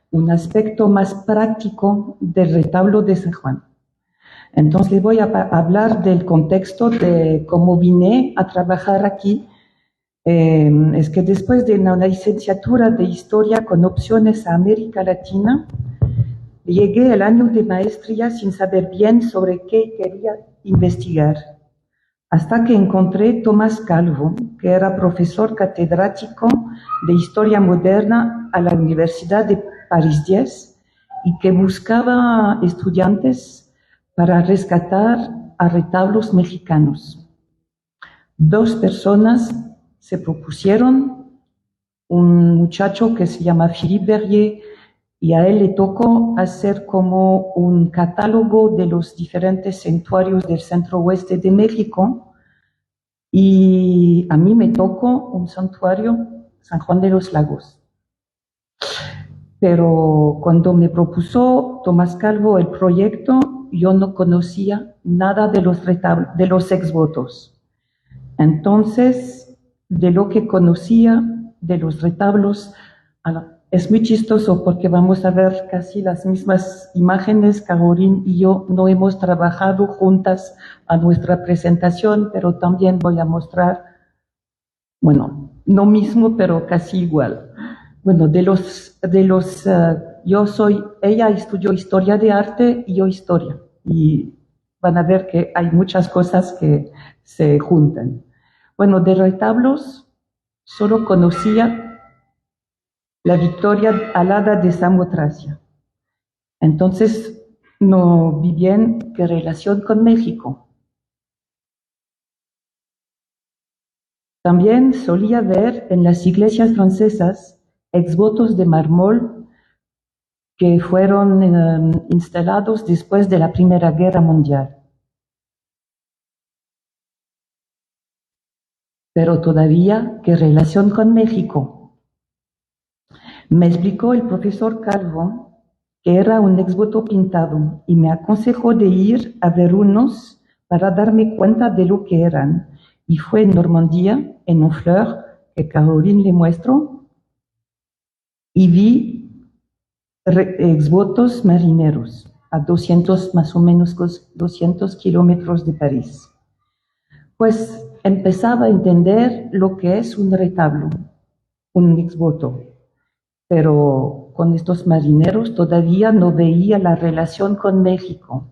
[SPEAKER 4] un aspecto más práctico del retablo de San Juan. Entonces le voy a hablar del contexto de cómo vine a trabajar aquí. Es que después de una licenciatura de Historia con opciones a América Latina, llegué al año de maestría sin saber bien sobre qué quería investigar, hasta que encontré Tomás Calvo, que era profesor catedrático de Historia Moderna a la Universidad de París X y que buscaba estudiantes para rescatar a retablos mexicanos. 2 personas se propusieron, un muchacho que se llama Philippe Berrier, y a él le tocó hacer como un catálogo de los diferentes santuarios del centro oeste de México, y a mí me tocó un santuario, San Juan de los Lagos. Pero cuando me propuso Tomás Calvo el proyecto, yo no conocía nada de los exvotos. Entonces, de lo que conocía de los retablos, es muy chistoso porque vamos a ver casi las mismas imágenes. Caroline y yo no hemos trabajado juntas a nuestra presentación, pero también voy a mostrar, bueno, no mismo, pero casi igual. Bueno, ella estudió historia de arte y yo historia. Y van a ver que hay muchas cosas que se juntan. Bueno, de retablos solo conocía la Victoria alada de Samotracia. Entonces, no vi bien qué relación con México. También solía ver en las iglesias francesas exvotos de mármol que fueron instalados después de la Primera Guerra Mundial. Pero todavía, ¿qué relación con México? Me explicó el profesor Calvo que era un exvoto pintado y me aconsejó de ir a ver unos para darme cuenta de lo que eran. Y fue en Normandía, en Honfleur, que Caroline le muestro, y vi exvotos marineros a 200, más o menos 200 kilómetros de París. Pues empezaba a entender lo que es un retablo, un exvoto, pero con estos marineros todavía no veía la relación con México.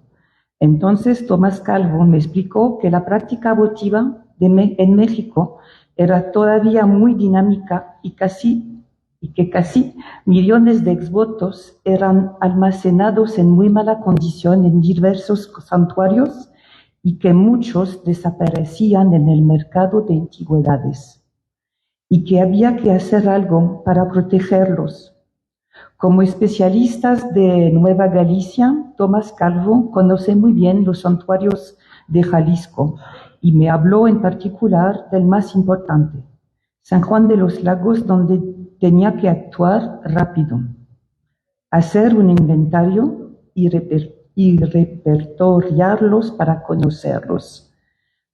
[SPEAKER 4] Entonces Tomás Calvo me explicó que la práctica votiva en México era todavía muy dinámica y que casi millones de exvotos eran almacenados en muy mala condición en diversos santuarios y que muchos desaparecían en el mercado de antigüedades y que había que hacer algo para protegerlos. Como especialistas de Nueva Galicia, Tomás Calvo conoce muy bien los santuarios de Jalisco y me habló en particular del más importante, San Juan de los Lagos, donde tenía que actuar rápido, hacer un inventario y repertoriarlos para conocerlos,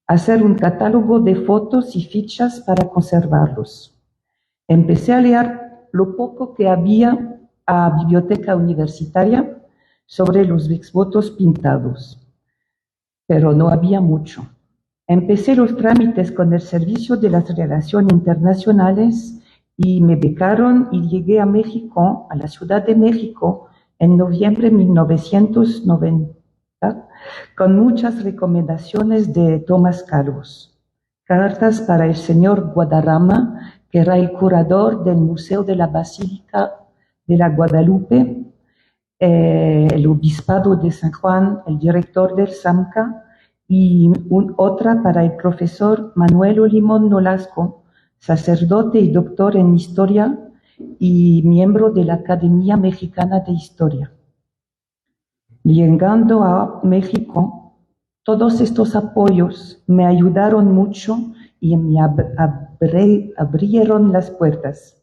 [SPEAKER 4] hacer un catálogo de fotos y fichas para conservarlos. Empecé a leer lo poco que había a biblioteca universitaria sobre los exvotos pintados, pero no había mucho. Empecé los trámites con el Servicio de las Relaciones Internacionales y me becaron y llegué a México, a la Ciudad de México, en noviembre de 1990, con muchas recomendaciones de Tomás Calvo, cartas para el señor Guadarrama, que era el curador del Museo de la Basílica de la Guadalupe, el Obispado de San Juan, el director del SAMCA, y otra para el profesor Manuel Limón Nolasco, sacerdote y doctor en Historia y miembro de la Academia Mexicana de Historia. Llegando a México, todos estos apoyos me ayudaron mucho y me abrieron las puertas.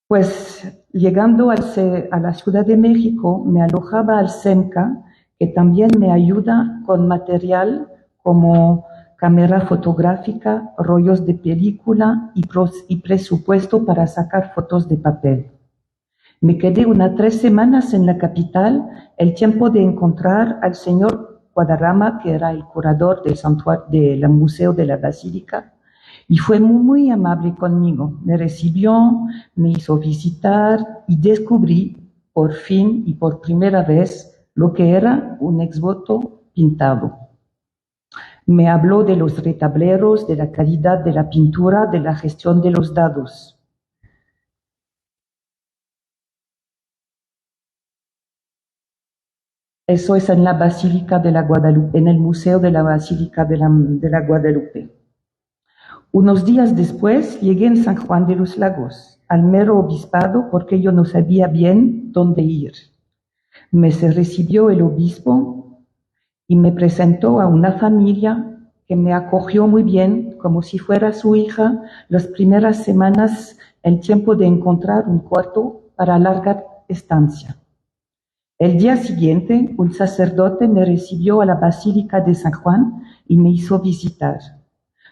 [SPEAKER 4] Pues llegando a la Ciudad de México, me alojaba al SEMCA, que también me ayuda con material como cámara fotográfica, rollos de película y presupuesto para sacar fotos de papel. Me quedé unas 3 semanas en la capital, el tiempo de encontrar al señor Guadarrama, que era el curador del santuario del Museo de la Basílica, y fue muy, muy amable conmigo. Me recibió, me hizo visitar y descubrí por fin y por primera vez lo que era un exvoto pintado. Me habló de los retableros, de la calidad de la pintura, de la gestión de los dados. Eso es en la Basílica de la Guadalupe, en el Museo de la Basílica de la Guadalupe. Unos días después llegué en San Juan de los Lagos, al mero obispado, porque yo no sabía bien dónde ir. Me recibió el obispo y me presentó a una familia que me acogió muy bien, como si fuera su hija, las primeras semanas, el tiempo de encontrar un cuarto para larga estancia. El día siguiente, un sacerdote me recibió a la Basílica de San Juan y me hizo visitar.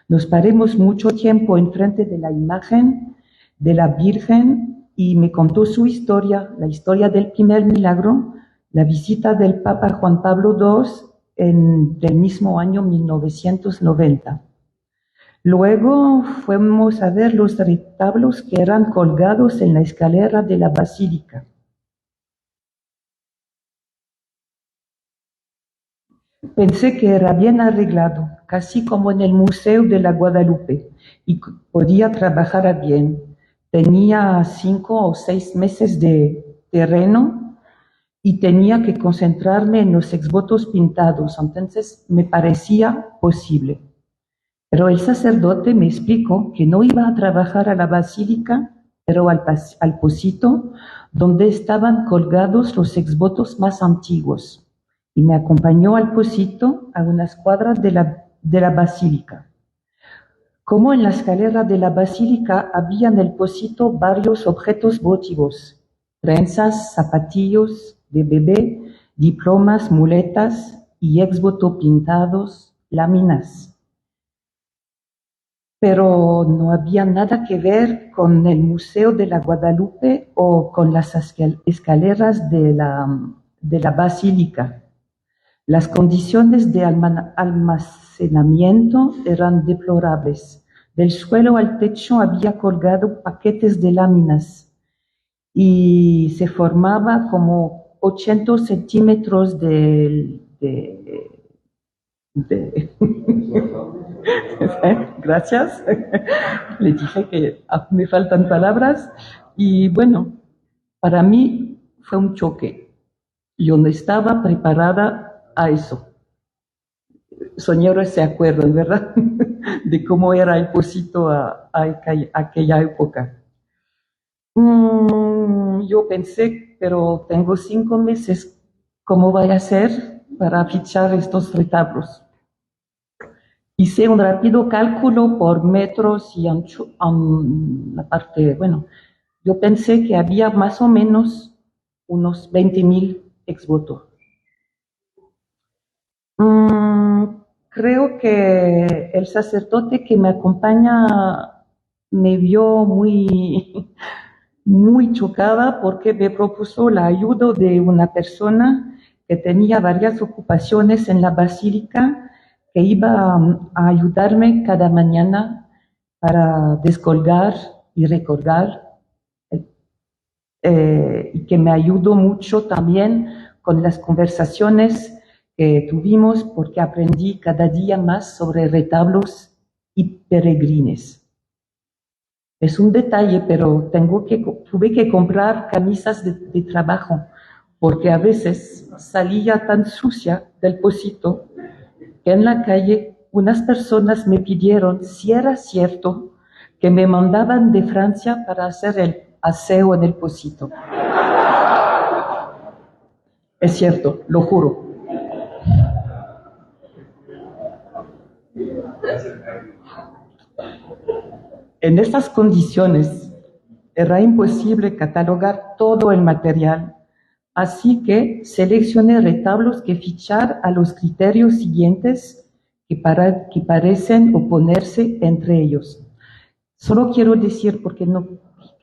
[SPEAKER 4] Nos paramos mucho tiempo enfrente de la imagen de la Virgen y me contó su historia, la historia del primer milagro, la visita del Papa Juan Pablo II del mismo año 1990. Luego fuimos a ver los retablos que eran colgados en la escalera de la basílica. Pensé que era bien arreglado, casi como en el Museo de la Guadalupe, y podía trabajar bien. Tenía 5 o 6 meses de terreno y tenía que concentrarme en los exvotos pintados, entonces me parecía posible. Pero el sacerdote me explicó que no iba a trabajar a la basílica, pero al pocito donde estaban colgados los exvotos más antiguos, y me acompañó al pocito a unas cuadras de la basílica. Como en la escalera de la basílica había en el pocito varios objetos votivos, trenzas, zapatillos de bebé, diplomas, muletas y exvoto pintados, láminas. Pero no había nada que ver con el Museo de la Guadalupe o con las escaleras de la basílica. Las condiciones de almacenamiento eran deplorables. Del suelo al techo había colgado paquetes de láminas y se formaba como 80 centímetros Gracias. Le dije que me faltan palabras y bueno, para mí fue un choque. Yo no estaba preparada a eso. Señores se acuerdan, ¿verdad? De cómo era el pocito a aquella época. Yo pensé, pero tengo 5 meses, ¿cómo voy a hacer para fichar estos retablos? Hice un rápido cálculo por metros y ancho, la parte, bueno, yo pensé que había más o menos unos 20,000 exvotos. Creo que el sacerdote que me acompaña me vio muy, muy chocada porque me propuso la ayuda de una persona que tenía varias ocupaciones en la basílica, que iba a ayudarme cada mañana para descolgar y recolgar, y que me ayudó mucho también con las conversaciones que tuvimos, porque aprendí cada día más sobre retablos y peregrines. Es un detalle, pero tuve que comprar camisas de trabajo, porque a veces salía tan sucia del pocito que en la calle unas personas me pidieron si era cierto que me mandaban de Francia para hacer el aseo en el pocito. Es cierto, lo juro. En estas condiciones era imposible catalogar todo el material, así que seleccioné retablos que fichar a los criterios siguientes que parecen oponerse entre ellos. Solo quiero decir, porque no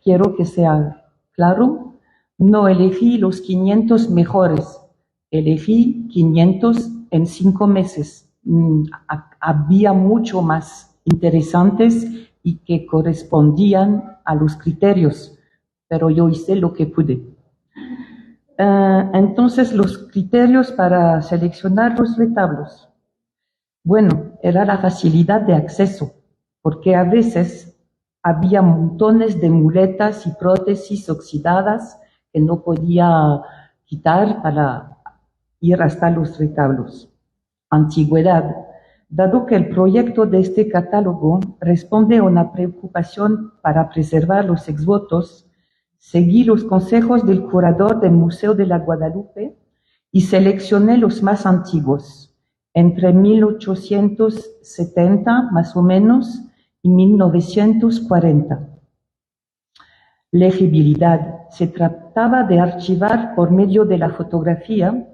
[SPEAKER 4] quiero que sea claro, no elegí los 500 mejores, elegí 500 en 5 meses. Había mucho más interesantes y que correspondían a los criterios, pero yo hice lo que pude. Entonces, los criterios para seleccionar los retablos. Bueno, era la facilidad de acceso, porque a veces había montones de muletas y prótesis oxidadas que no podía quitar para ir hasta los retablos. Antigüedad. Dado que el proyecto de este catálogo responde a una preocupación para preservar los exvotos, seguí los consejos del curador del Museo de la Guadalupe y seleccioné los más antiguos, entre 1870 más o menos y 1940. Legibilidad. Se trataba de archivar por medio de la fotografía.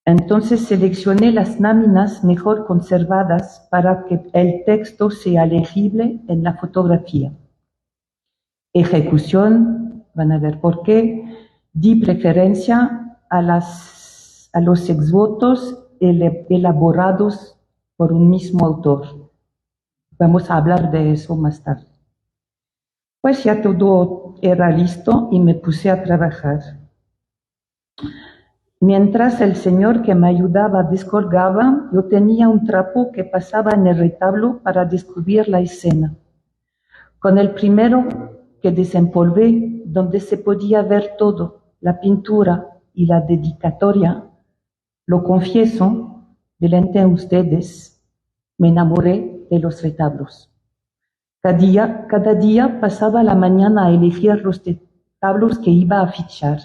[SPEAKER 4] Entonces seleccioné las láminas mejor conservadas para que el texto sea legible en la fotografía. Ejecución, van a ver por qué, di preferencia a los exvotos elaborados por un mismo autor. Vamos a hablar de eso más tarde. Pues ya todo era listo y me puse a trabajar. Mientras el señor que me ayudaba descolgaba, yo tenía un trapo que pasaba en el retablo para descubrir la escena. Con el primero que desempolvé, donde se podía ver todo, la pintura y la dedicatoria, lo confieso delante de ustedes, me enamoré de los retablos. Cada día pasaba la mañana a elegir los retablos que iba a fichar.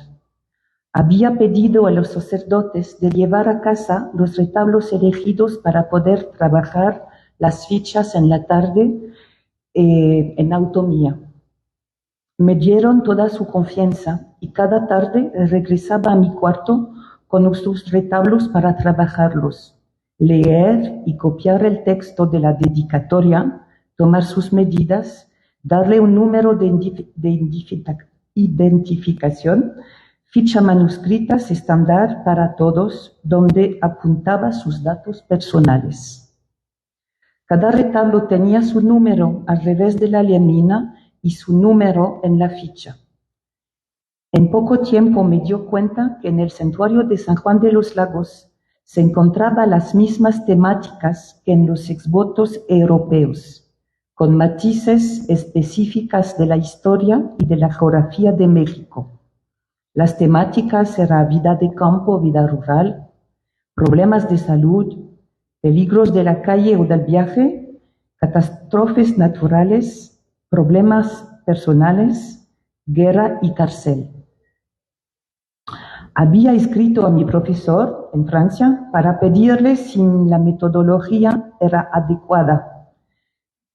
[SPEAKER 4] Había pedido a los sacerdotes de llevar a casa los retablos elegidos para poder trabajar las fichas en la tarde en autonomía. Me dieron toda su confianza y cada tarde regresaba a mi cuarto con sus retablos para trabajarlos, leer y copiar el texto de la dedicatoria, tomar sus medidas, darle un número de identificación, ficha manuscrita estándar para todos, donde apuntaba sus datos personales. Cada retablo tenía su número al revés de la lámina y su número en la ficha. En poco tiempo me dio cuenta que en el santuario de San Juan de los Lagos se encontraban las mismas temáticas que en los exvotos europeos, con matices específicas de la historia y de la geografía de México. Las temáticas eran vida de campo, vida rural, problemas de salud, peligros de la calle o del viaje, catástrofes naturales, problemas personales, guerra y cárcel. Había escrito a mi profesor en Francia para pedirle si la metodología era adecuada,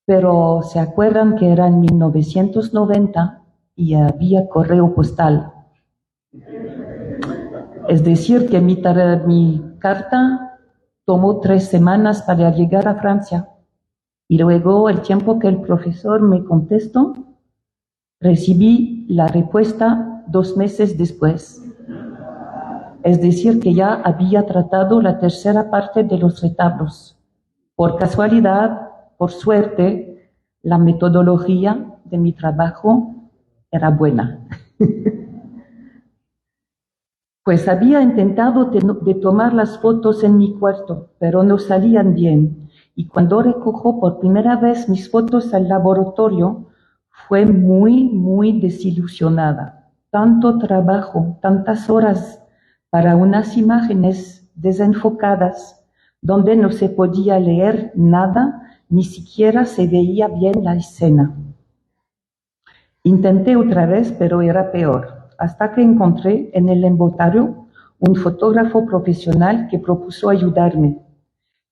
[SPEAKER 4] pero se acuerdan que era en 1990 y había correo postal. Es decir, que mi carta tomó 3 semanas para llegar a Francia y luego el tiempo que el profesor me contestó, recibí la respuesta 2 meses después. Es decir, que ya había tratado la tercera parte de los retablos. Por casualidad, por suerte, la metodología de mi trabajo era buena. Pues había intentado de tomar las fotos en mi cuarto, pero no salían bien. Y cuando recogió por primera vez mis fotos al laboratorio, fue muy desilusionada. Tanto trabajo, tantas horas para unas imágenes desenfocadas, donde no se podía leer nada, ni siquiera se veía bien la escena. Intenté otra vez, pero era peor, hasta que encontré en el inventario un fotógrafo profesional que propuso ayudarme.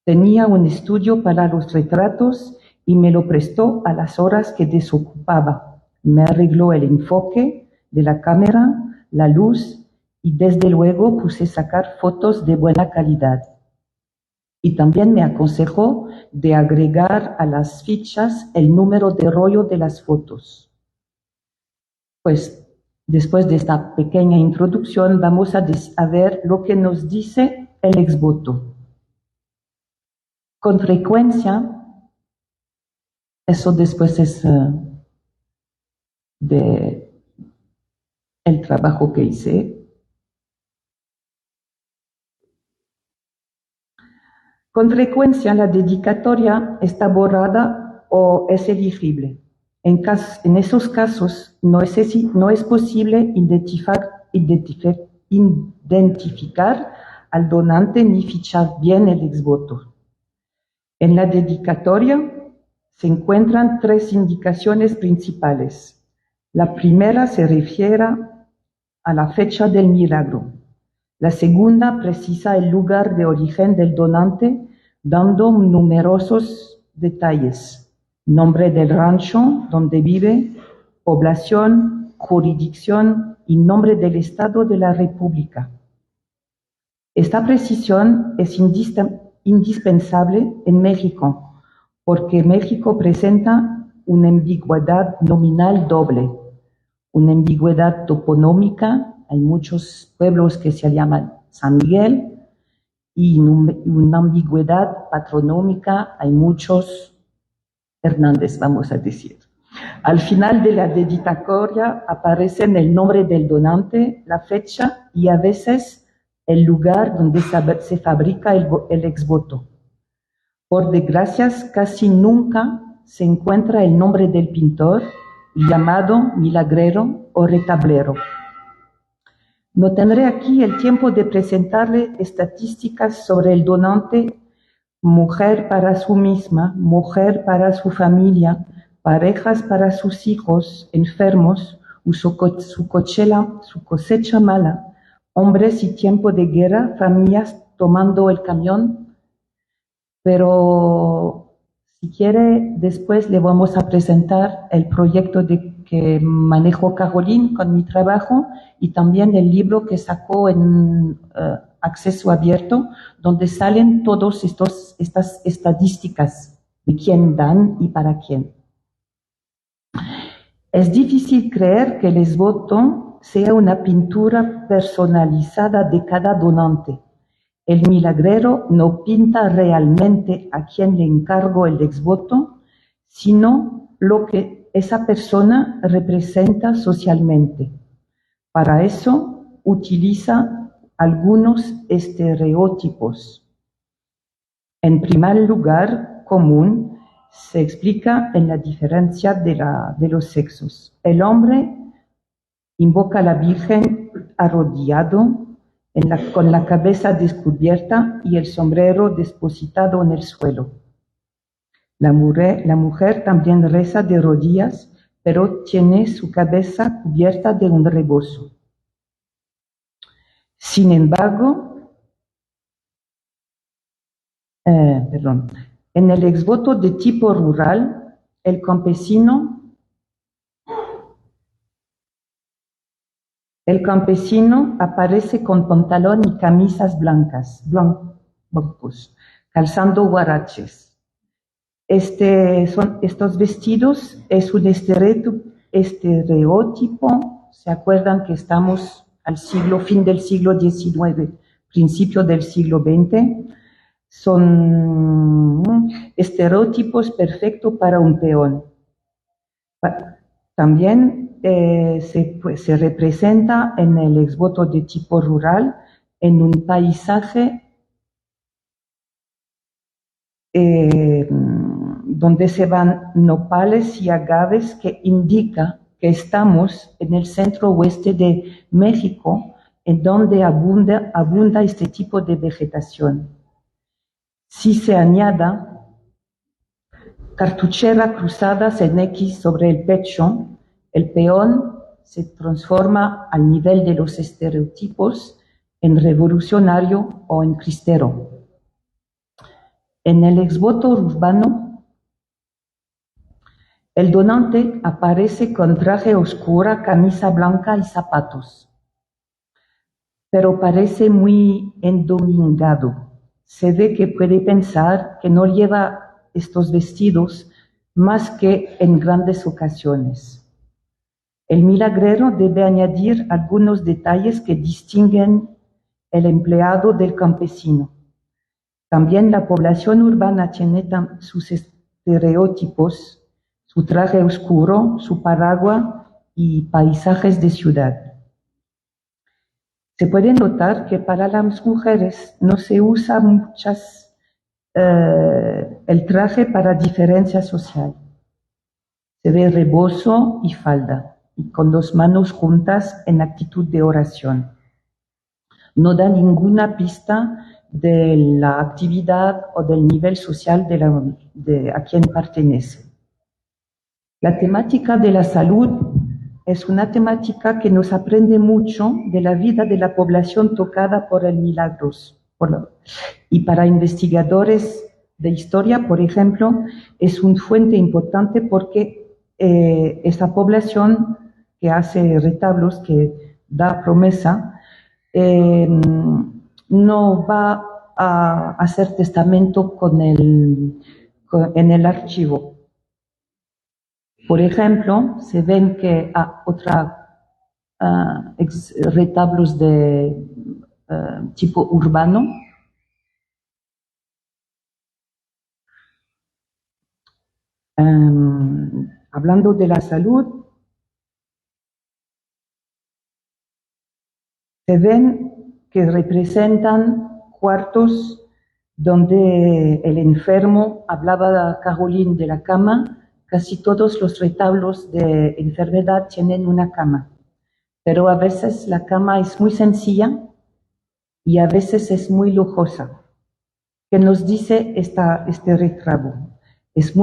[SPEAKER 4] Tenía un estudio para los retratos y me lo prestó a las horas que desocupaba. Me arregló el enfoque de la cámara, la luz, y desde luego puse sacar fotos de buena calidad. Y también me aconsejó de agregar a las fichas el número de rollo de las fotos. Pues después de esta pequeña introducción vamos a ver lo que nos dice el exvoto. Con frecuencia, eso después es de el trabajo que hice. Con frecuencia la dedicatoria está borrada o es elegible. En esos casos no es posible identificar al donante ni fichar bien el exvoto. En la dedicatoria se encuentran 3 indicaciones principales. La primera se refiere a la fecha del milagro. La segunda precisa el lugar de origen del donante, dando numerosos detalles: nombre del rancho donde vive, población, jurisdicción y nombre del Estado de la República. Esta precisión es indispensable en México, porque México presenta una ambigüedad nominal doble, una ambigüedad toponómica. Hay muchos pueblos que se llaman San Miguel, y una ambigüedad patronómica. Hay muchos Hernández, vamos a decir. Al final de la dedicatoria aparecen el nombre del donante, la fecha y a veces el lugar donde se fabrica el exvoto. Por desgracia, casi nunca se encuentra el nombre del pintor, llamado milagrero o retablero. No tendré aquí el tiempo de presentarle estadísticas sobre el donante mujer para sí misma, mujer para su familia, parejas para sus hijos enfermos, su cosecha mala, hombres y tiempo de guerra, familias tomando el camión. Pero si quiere, después le vamos a presentar el proyecto que manejó Caroline con mi trabajo y también el libro que sacó en acceso abierto, donde salen todas estas estadísticas de quién dan y para quién. Es difícil creer que el exvoto sea una pintura personalizada de cada donante. El milagrero no pinta realmente a quien le encargó el exvoto, sino lo que esa persona representa socialmente. Para eso utiliza algunos estereotipos. En primer lugar, común, se explica en la diferencia de los sexos. El hombre invoca a la Virgen arrodillado, con la cabeza descubierta y el sombrero depositado en el suelo. La mujer también reza de rodillas, pero tiene su cabeza cubierta de un rebozo. Sin embargo, en el exvoto de tipo rural, el campesino aparece con pantalón y camisas blancos, calzando huaraches. Estos vestidos es un estereotipo. ¿Se acuerdan que estamos al fin del siglo XIX, principio del siglo XX? Son estereotipos perfectos para un peón. También se representa en el exvoto de tipo rural en un paisaje donde se van nopales y agaves, que indica que estamos en el centro oeste de México, en donde abunda este tipo de vegetación. Si se añada cartuchera cruzadas en X sobre el pecho, el peón se transforma al nivel de los estereotipos en revolucionario o en cristero. En el exvoto urbano, el donante aparece con traje oscuro, camisa blanca y zapatos, pero parece muy endomingado. Se ve que puede pensar que no lleva estos vestidos más que en grandes ocasiones. El milagrero debe añadir algunos detalles que distinguen el empleado del campesino. También la población urbana tiene sus estereotipos, su traje oscuro, su paraguas y paisajes de ciudad. Se puede notar que para las mujeres no se usa el traje para diferencia social. Se ve rebozo y falda, y con las manos juntas en actitud de oración. No da ninguna pista de la actividad o del nivel social a quien pertenece. La temática de la salud es una temática que nos aprende mucho de la vida de la población tocada por el milagros. Y para investigadores de historia, por ejemplo, es una fuente importante porque esa población que hace retablos, que da promesa, no va a hacer testamento en el archivo. Por ejemplo, se ven que retablos de tipo urbano, hablando de la salud, se ven que representan cuartos donde el enfermo, hablaba Caroline de la cama. Casi todos los retablos de enfermedad tienen una cama, pero a veces la cama es muy sencilla y a veces es muy lujosa. ¿Qué nos dice este retrato? Es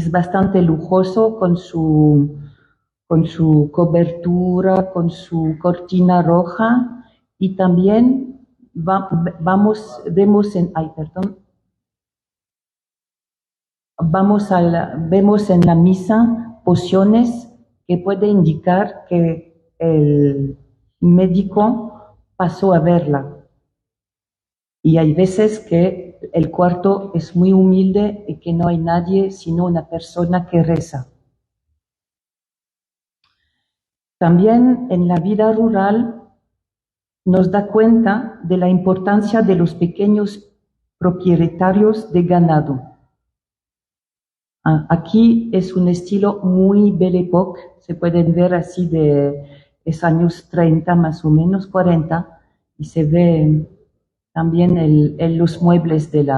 [SPEAKER 4] bastante lujoso con su cobertura, con su cortina roja, y también vemos en la misa pociones que puede indicar que el médico pasó a verla. Y hay veces que el cuarto es muy humilde y que no hay nadie sino una persona que reza. También en la vida rural nos da cuenta de la importancia de los pequeños propietarios de ganado. Aquí es un estilo muy Belle Époque, se pueden ver así de los años 30 más o menos, 40, y se ve también los muebles del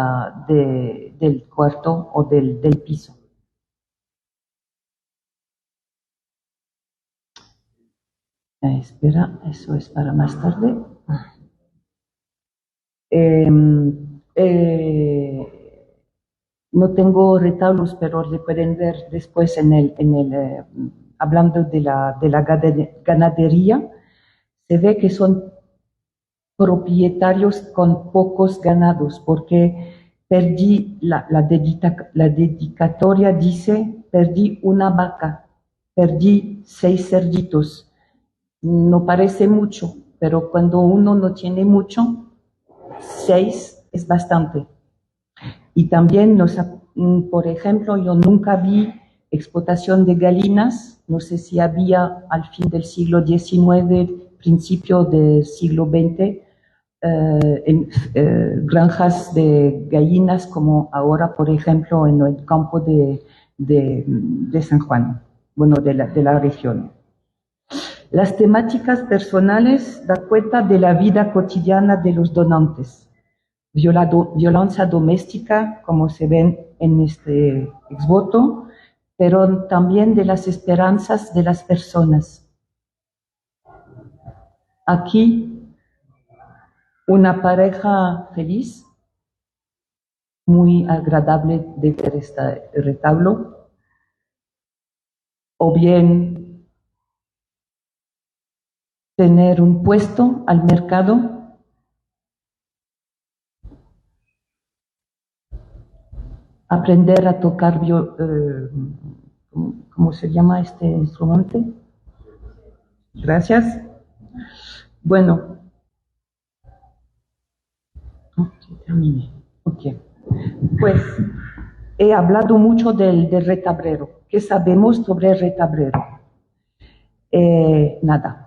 [SPEAKER 4] cuarto o del piso. Espera, eso es para más tarde. No tengo retablos, pero le pueden ver después hablando de la ganadería. Se ve que son propietarios con pocos ganados, porque perdí la dedicatoria dice, perdí una vaca, perdí 6 cerditos. No parece mucho, pero cuando uno no tiene mucho, 6 es bastante. Y también, por ejemplo, yo nunca vi explotación de gallinas, no sé si había al fin del siglo XIX, principio del siglo XX, granjas de gallinas como ahora, por ejemplo, en el campo de San Juan, bueno, de la región. Las temáticas personales dan cuenta de la vida cotidiana de los donantes. Violencia doméstica, como se ven en este exvoto, pero también de las esperanzas de las personas. Aquí, una pareja feliz, muy agradable de ver este retablo, o bien tener un puesto al mercado, aprender a tocar, ¿cómo se llama este instrumento? Gracias. Bueno, terminé. Okay. Pues he hablado mucho del retablero. ¿Qué sabemos sobre el retablero? Nada.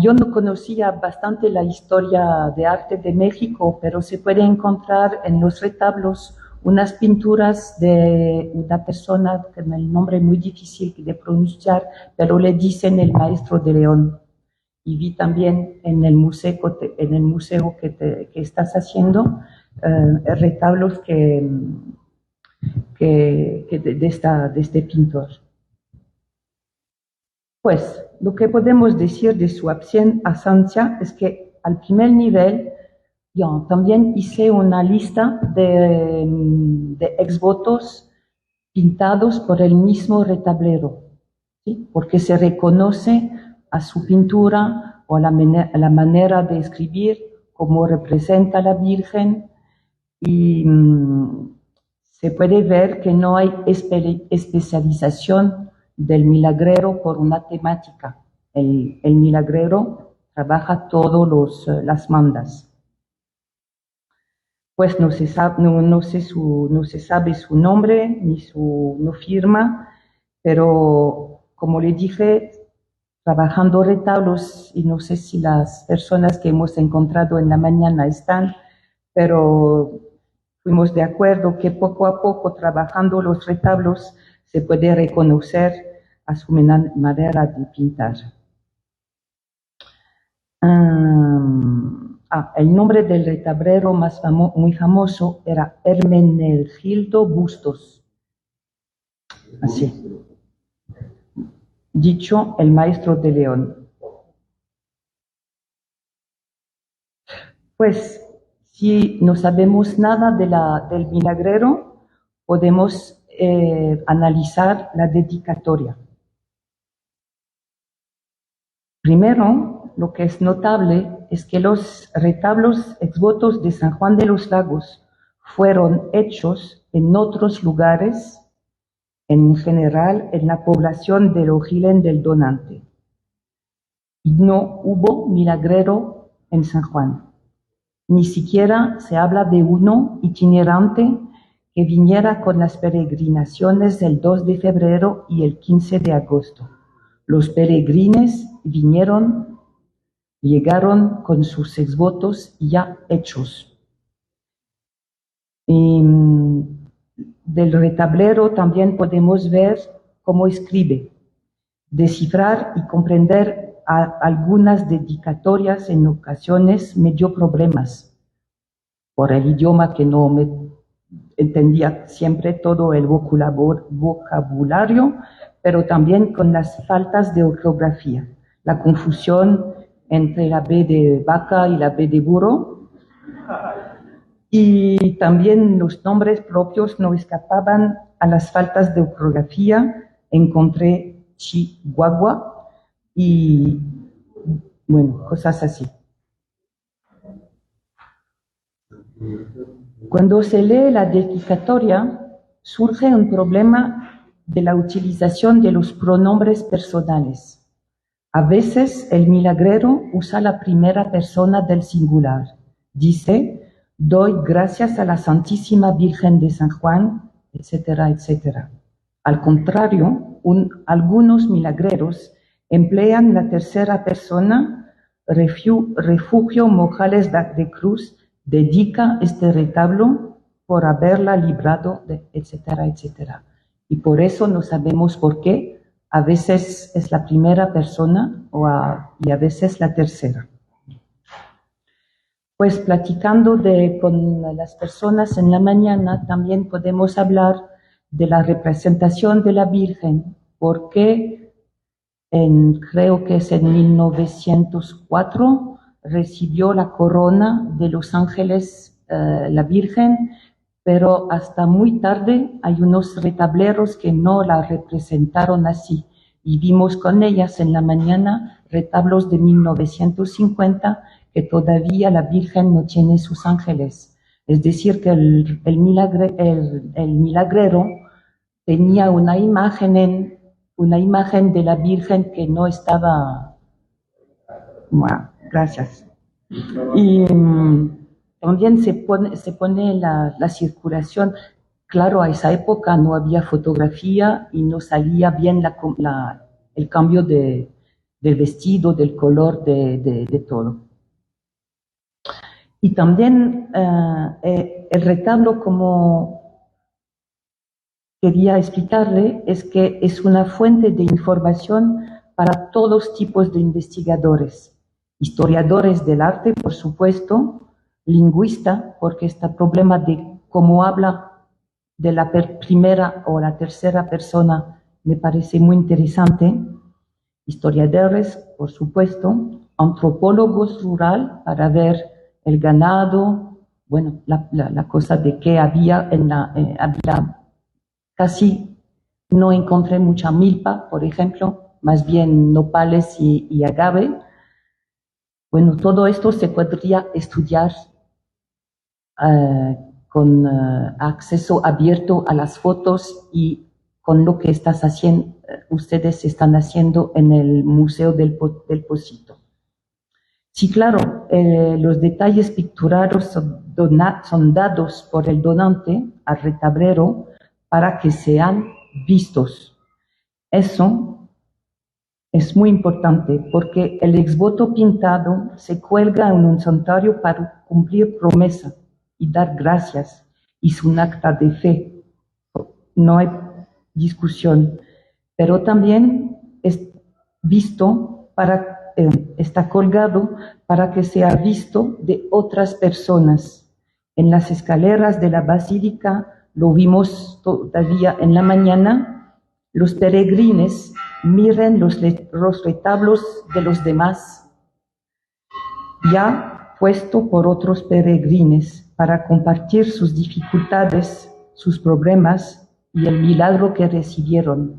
[SPEAKER 4] Yo no conocía bastante la historia de arte de México, pero se puede encontrar en los retablos unas pinturas de una persona con el nombre muy difícil de pronunciar, pero le dicen el Maestro de León. Y vi también en el museo que estás haciendo retablos de este pintor. Pues lo que podemos decir de su ausencia es que al primer nivel yo también hice una lista de exvotos pintados por el mismo retablero, ¿sí? Porque se reconoce a su pintura o a la manera de escribir, cómo representa a la Virgen, y se puede ver que no hay especialización del milagrero por una temática. El milagrero trabaja todas las mandas. Pues no se sabe su nombre ni no firma, pero como le dije, trabajando retablos, y no sé si las personas que hemos encontrado en la mañana están, pero fuimos de acuerdo que poco a poco, trabajando los retablos, se puede reconocer a su manera de pintar. El nombre del retablero muy famoso era Hermenegildo Bustos. Así. Dicho el Maestro de León. Pues, si no sabemos nada del milagrero, podemos analizar la dedicatoria. Primero, lo que es notable es que los retablos exvotos de San Juan de los Lagos fueron hechos en otros lugares, en general en la población de Ojilen del Donante. Y no hubo milagrero en San Juan. Ni siquiera se habla de uno itinerante que viniera con las peregrinaciones del 2 de febrero y el 15 de agosto. Los peregrines llegaron con sus exvotos ya hechos. Del retablero también podemos ver cómo escribe, descifrar y comprender algunas dedicatorias en ocasiones me dio problemas por el idioma que no me entendía siempre todo el vocabulario, pero también con las faltas de ortografía, la confusión entre la B de vaca y la B de burro, y también los nombres propios no escapaban a las faltas de ortografía. Encontré Chihuahua y, bueno, cosas así. Cuando se lee la dedicatoria, surge un problema de la utilización de los pronombres personales. A veces el milagrero usa la primera persona del singular. Dice, doy gracias a la Santísima Virgen de San Juan, etcétera, etcétera. Al contrario, algunos milagreros emplean la tercera persona, Refugio Mojales de Cruz, dedica este retablo por haberla librado, etcétera, etcétera. Y por eso no sabemos por qué. A veces es la primera persona y a veces la tercera. Pues platicando con las personas en la mañana, también podemos hablar de la representación de la Virgen, porque creo que es en 1904, recibió la corona de los ángeles la Virgen, pero hasta muy tarde hay unos retableros que no la representaron así. Y vimos con ellas en la mañana retablos de 1950 que todavía la Virgen no tiene sus ángeles. Es decir, que el milagrero tenía una imagen de la Virgen que no estaba... Bueno, gracias. Y también se pone la circulación. Claro, a esa época no había fotografía y no salía bien el cambio del vestido, del color, de todo. Y también el retablo, como quería explicarle, es que es una fuente de información para todos tipos de investigadores. Historiadores del arte, por supuesto, lingüista, porque este problema de cómo habla de la primera o la tercera persona me parece muy interesante. Historiadores, por supuesto, antropólogos rural para ver el ganado, bueno, la cosa de que había casi no encontré mucha milpa, por ejemplo, más bien nopales y agave. Bueno, todo esto se podría estudiar con acceso abierto a las fotos y con lo que ustedes están haciendo en el Museo del Pocito. Sí, claro, los detalles pictóricos son dados por el donante al retablero para que sean vistos. Eso es muy importante porque el exvoto pintado se cuelga en un santuario para cumplir promesa y dar gracias. Es un acta de fe. No hay discusión. Pero también es visto está colgado para que sea visto de otras personas. En las escaleras de la basílica, lo vimos todavía en la mañana, los peregrines miren los retablos de los demás. Ya puesto por otros peregrines para compartir sus dificultades, sus problemas y el milagro que recibieron.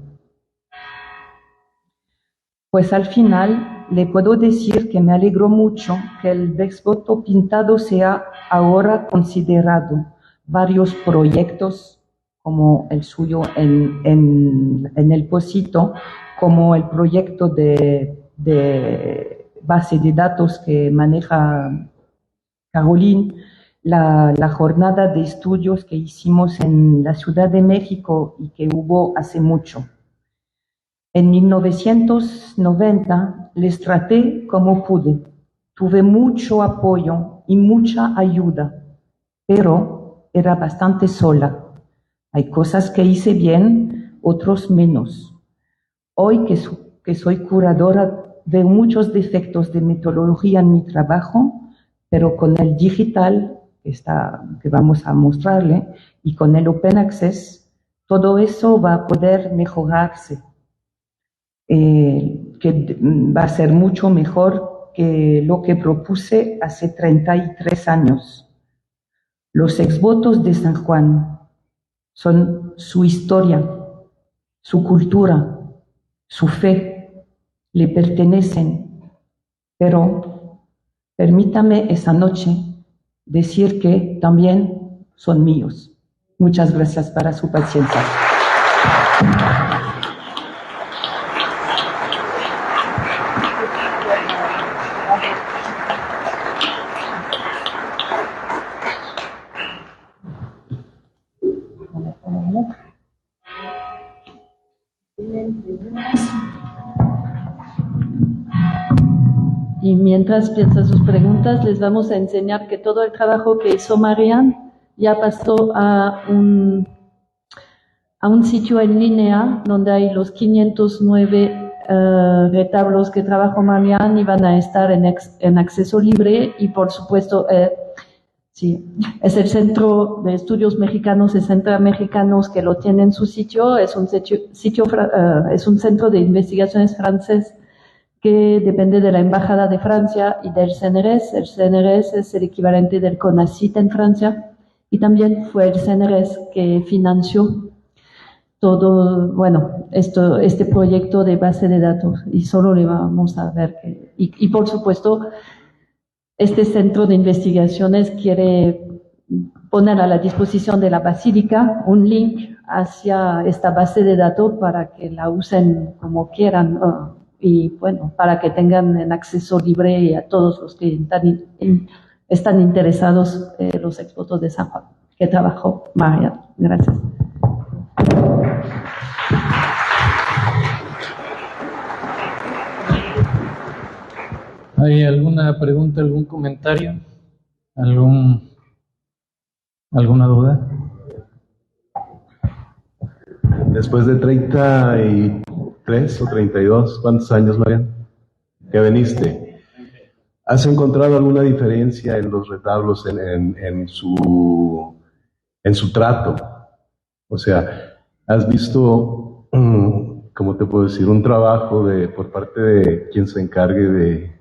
[SPEAKER 4] Pues al final le puedo decir que me alegro mucho que el Desvoto Pintado sea ahora considerado varios proyectos como el suyo en el Pocito, como el proyecto de base de datos que maneja Caroline, la jornada de estudios que hicimos en la Ciudad de México y que hubo hace mucho. En 1990 les traté como pude. Tuve mucho apoyo y mucha ayuda, pero era bastante sola. Hay cosas que hice bien, otros menos. Hoy que soy curadora, veo muchos defectos de metodología en mi trabajo, pero con el digital que vamos a mostrarle y con el Open Access, todo eso va a poder mejorarse. Que va a ser mucho mejor que lo que propuse hace 33 años. Los exvotos de San Juan son su historia, su cultura, su fe, le pertenecen, pero permítame esa noche decir que también son míos. Muchas gracias para su paciencia.
[SPEAKER 3] Y mientras piensan sus preguntas, les vamos a enseñar que todo el trabajo que hizo Marianne ya pasó a un sitio en línea donde hay los 509 retablos que trabajó Marianne y van a estar en acceso libre y por supuesto sí, es el Centro de Estudios Mexicanos y Centroamericanos que lo tiene en su sitio, es un centro de investigaciones francés que depende de la Embajada de Francia y del CNRS. El CNRS es el equivalente del CONACYT en Francia y también fue el CNRS que financió todo, bueno, este proyecto de base de datos y solo le vamos a ver y por supuesto este centro de investigaciones quiere poner a la disposición de la Basílica un link hacia esta base de datos para que la usen como quieran y bueno, para que tengan en acceso libre a todos los que están interesados los exvotos de San Juan, que trabajó Marianne. Gracias.
[SPEAKER 5] ¿Hay alguna pregunta, algún comentario? ¿Alguna duda?
[SPEAKER 6] Después de 33 o 32, ¿cuántos años, Marianne, que viniste? ¿Has encontrado alguna diferencia en los retablos, en su trato? O sea, ¿has visto, cómo te puedo decir, un trabajo por parte de quien se encargue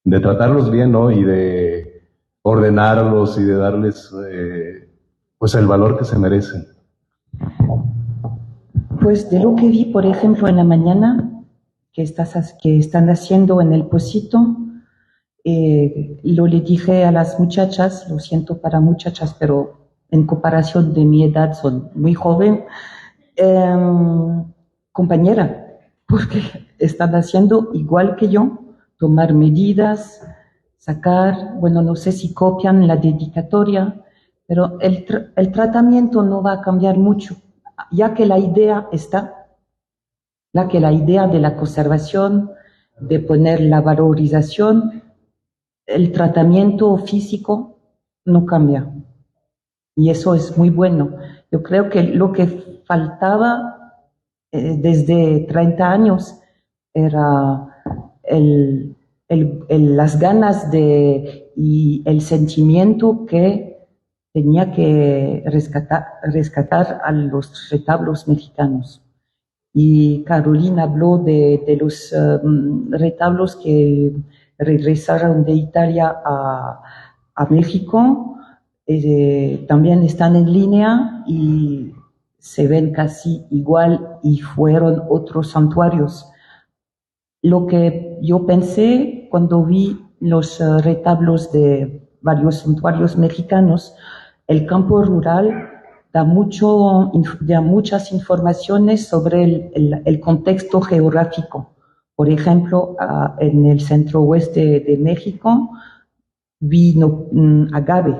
[SPEAKER 6] de tratarlos bien, ¿no? Y de ordenarlos y de darles pues el valor que se merecen?
[SPEAKER 4] Pues de lo que vi, por ejemplo, en la mañana, que están haciendo en el Pocito, lo le dije a las muchachas, lo siento para muchachas, pero en comparación de mi edad son muy joven, compañera, porque están haciendo igual que yo, tomar medidas, sacar, bueno, no sé si copian la dedicatoria, pero el tratamiento no va a cambiar mucho, ya que la idea está, ya que la idea de la conservación, de poner la valorización, el tratamiento físico no cambia. Y eso es muy bueno. Yo creo que lo que faltaba desde 30 años era las ganas y el sentimiento que tenía que rescatar a los retablos mexicanos. Y Carolina habló de los retablos que regresaron de Italia a México. También están en línea y se ven casi igual y fueron otros santuarios. Lo que yo pensé cuando vi los retablos de varios santuarios mexicanos, el campo rural da muchas informaciones sobre el contexto geográfico. Por ejemplo, en el centro oeste de México vino agave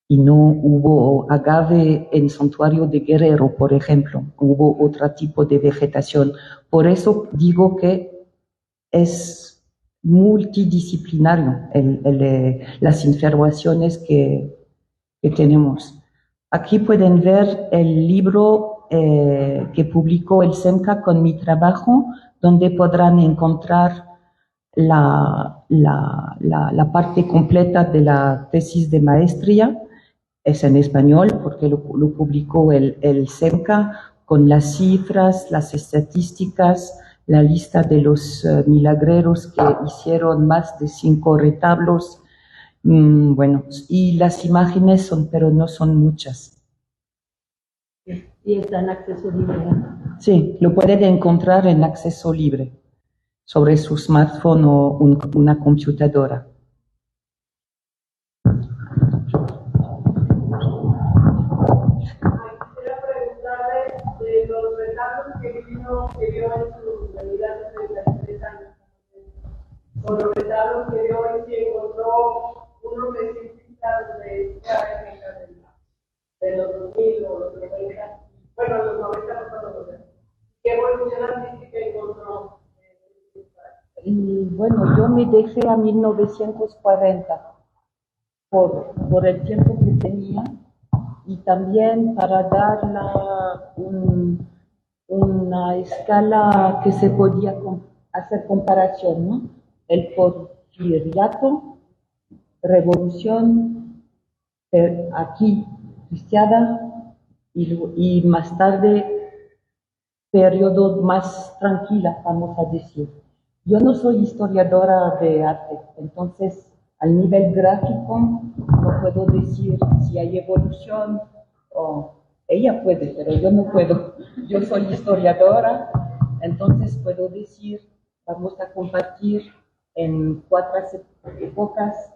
[SPEAKER 4] y no hubo agave en Santuario de Guerrero, por ejemplo. Hubo otro tipo de vegetación. Por eso digo que es multidisciplinario las informaciones que tenemos. Aquí pueden ver el libro que publicó el SEMCA con mi trabajo, donde podrán encontrar la parte completa de la tesis de maestría. Es en español porque lo publicó el SEMCA con las cifras, las estadísticas, la lista de los milagreros que hicieron más de 5 retablos. Bueno, y las imágenes pero no son muchas.
[SPEAKER 3] Y está en acceso libre.
[SPEAKER 4] Sí, lo pueden encontrar en acceso libre sobre su smartphone o una computadora.
[SPEAKER 7] Quisiera preguntarle de los retablos que vio en su realidad de 33 años, con los retablos que vio y si encontró unos recién pintados de esta época de los 2000 o los 90, bueno, los 90 no son los 90. ¿Qué evolución artística encontró?
[SPEAKER 4] Y bueno, yo me dejé a 1940 por el tiempo que tenía y también para dar una escala que se podía hacer comparación, ¿no? El porfiriato, revolución, aquí cristiana y más tarde periodo más tranquila, vamos a decir. Yo no soy historiadora de arte, entonces al nivel gráfico no puedo decir si hay evolución o ella puede, pero yo no puedo. Yo soy historiadora, entonces puedo decir, vamos a compartir en 4 épocas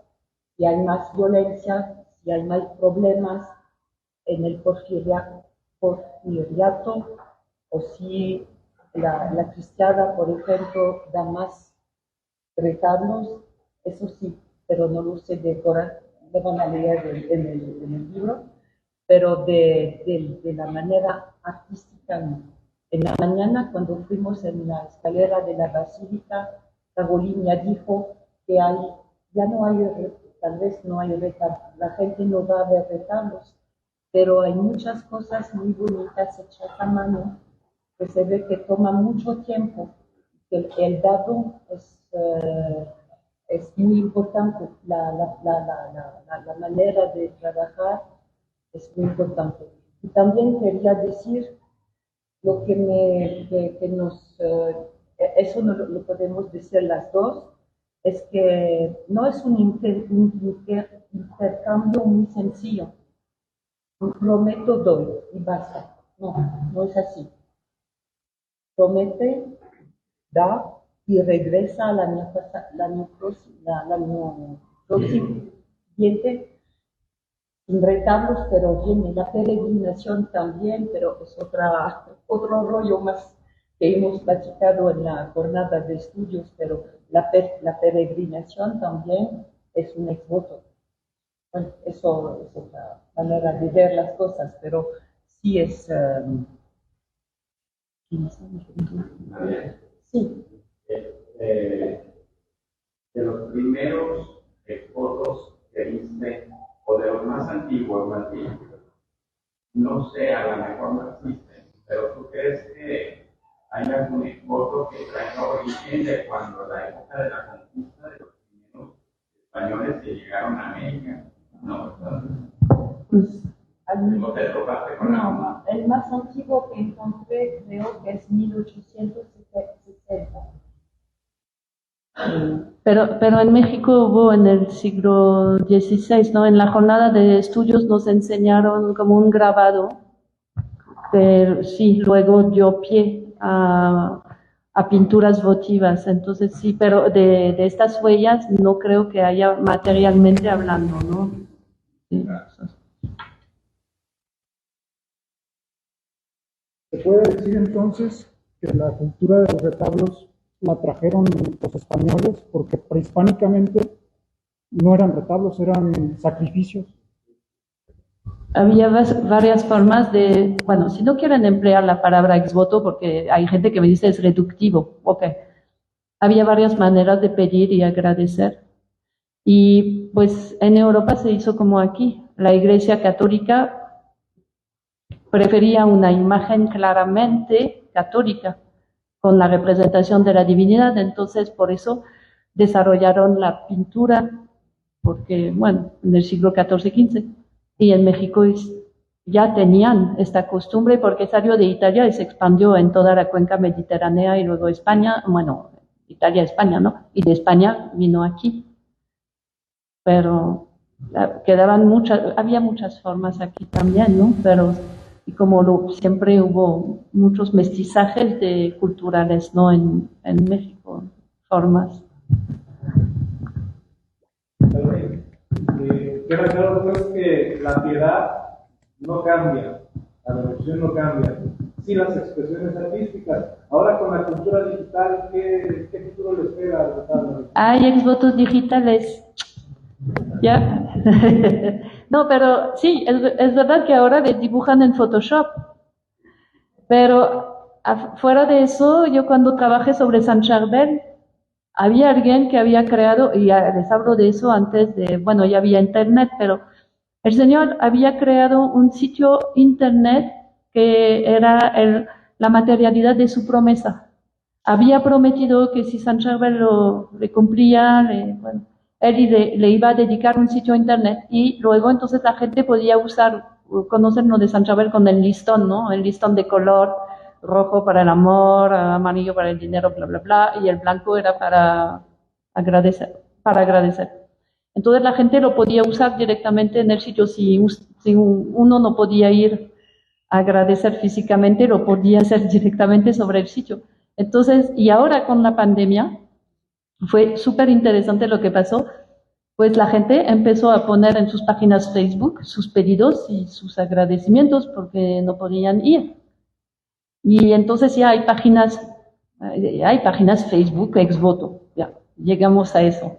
[SPEAKER 4] si hay más violencia, si hay más problemas en el porfiriato o si la cristiana, por ejemplo, da más retablos, eso sí, pero no lo sé decorar, lo van a leer en el libro, pero de la manera artística no. En la mañana, cuando fuimos en la escalera de la basílica, Carolina dijo que ya no hay, tal vez no hay retablos, la gente no va a ver retablos, pero hay muchas cosas muy bonitas hechas a mano, que se ve que toma mucho tiempo, que el dado es muy importante, la manera de trabajar es muy importante. Y también quería decir lo que nos, eso no lo podemos decir las dos, es que no es un intercambio muy sencillo. Prometo, doy y basta. No es así. Promete, da y regresa al año siguiente sin retablos, pero viene la peregrinación también, pero es otro rollo más que hemos platicado en la jornada de estudios, pero la peregrinación también es un exvoto. Bueno, eso es otra manera de ver las cosas, pero sí es... sí.
[SPEAKER 8] De los primeros fotos que viste, o de los más antiguos, no sé, a lo mejor no existen, pero ¿tú crees que hay algún foto que traiga origen de cuando la época de la conquista de los primeros españoles que llegaron a América? No,
[SPEAKER 4] Pues,
[SPEAKER 8] ¿o te topaste con
[SPEAKER 4] no, el más antiguo que encontré creo que es 1860.
[SPEAKER 3] Pero en México hubo en el siglo XVI, ¿no? En la jornada de estudios nos enseñaron como un grabado, pero sí, luego dio pie a pinturas votivas. Entonces sí, pero de estas huellas no creo que haya materialmente hablando, ¿no? Sí.
[SPEAKER 9] ¿Se puede decir entonces que la cultura de los retablos la trajeron los españoles porque prehispánicamente no eran retablos, eran sacrificios?
[SPEAKER 3] Había varias formas de, bueno, si no quieren emplear la palabra ex voto, porque hay gente que me dice es reductivo, ok. Había varias maneras de pedir y agradecer. Y pues en Europa se hizo como aquí. La Iglesia Católica prefería una imagen claramente católica, con la representación de la divinidad, entonces por eso desarrollaron la pintura, porque, bueno, en el siglo XIV-XV, y en México ya tenían esta costumbre porque salió de Italia y se expandió en toda la cuenca mediterránea y luego España, bueno, Italia, España, ¿no? Y de España vino aquí. Pero había muchas formas aquí también, ¿no? Pero y como siempre hubo muchos mestizajes culturales, ¿no? En México, formas.
[SPEAKER 2] Queda claro pues que la piedad no cambia, la devoción no cambia, sí las expresiones artísticas. Ahora con la cultura digital, ¿qué futuro les espera al retablo?
[SPEAKER 3] Hay exvotos digitales. ¿Ya? No, pero sí, es verdad que ahora les dibujan en Photoshop. Pero fuera de eso, yo cuando trabajé sobre San Charbel, había alguien que había creado, y ya les hablo de eso antes de, bueno, ya había internet, pero el señor había creado un sitio internet que era la materialidad de su promesa. Había prometido que si San Charbel le cumplía, bueno, él le iba a dedicar un sitio a internet y luego entonces la gente podía conocernos de San Charbel con el listón, ¿no? El listón de color rojo para el amor, amarillo para el dinero, bla, bla, bla, y el blanco era para agradecer. Entonces la gente lo podía usar directamente en el sitio. Si uno no podía ir a agradecer físicamente, lo podía hacer directamente sobre el sitio. Entonces, y ahora con la pandemia, fue súper interesante lo que pasó, pues la gente empezó a poner en sus páginas Facebook sus pedidos y sus agradecimientos porque no podían ir. Y entonces ya hay páginas Facebook ex voto, ya llegamos a eso.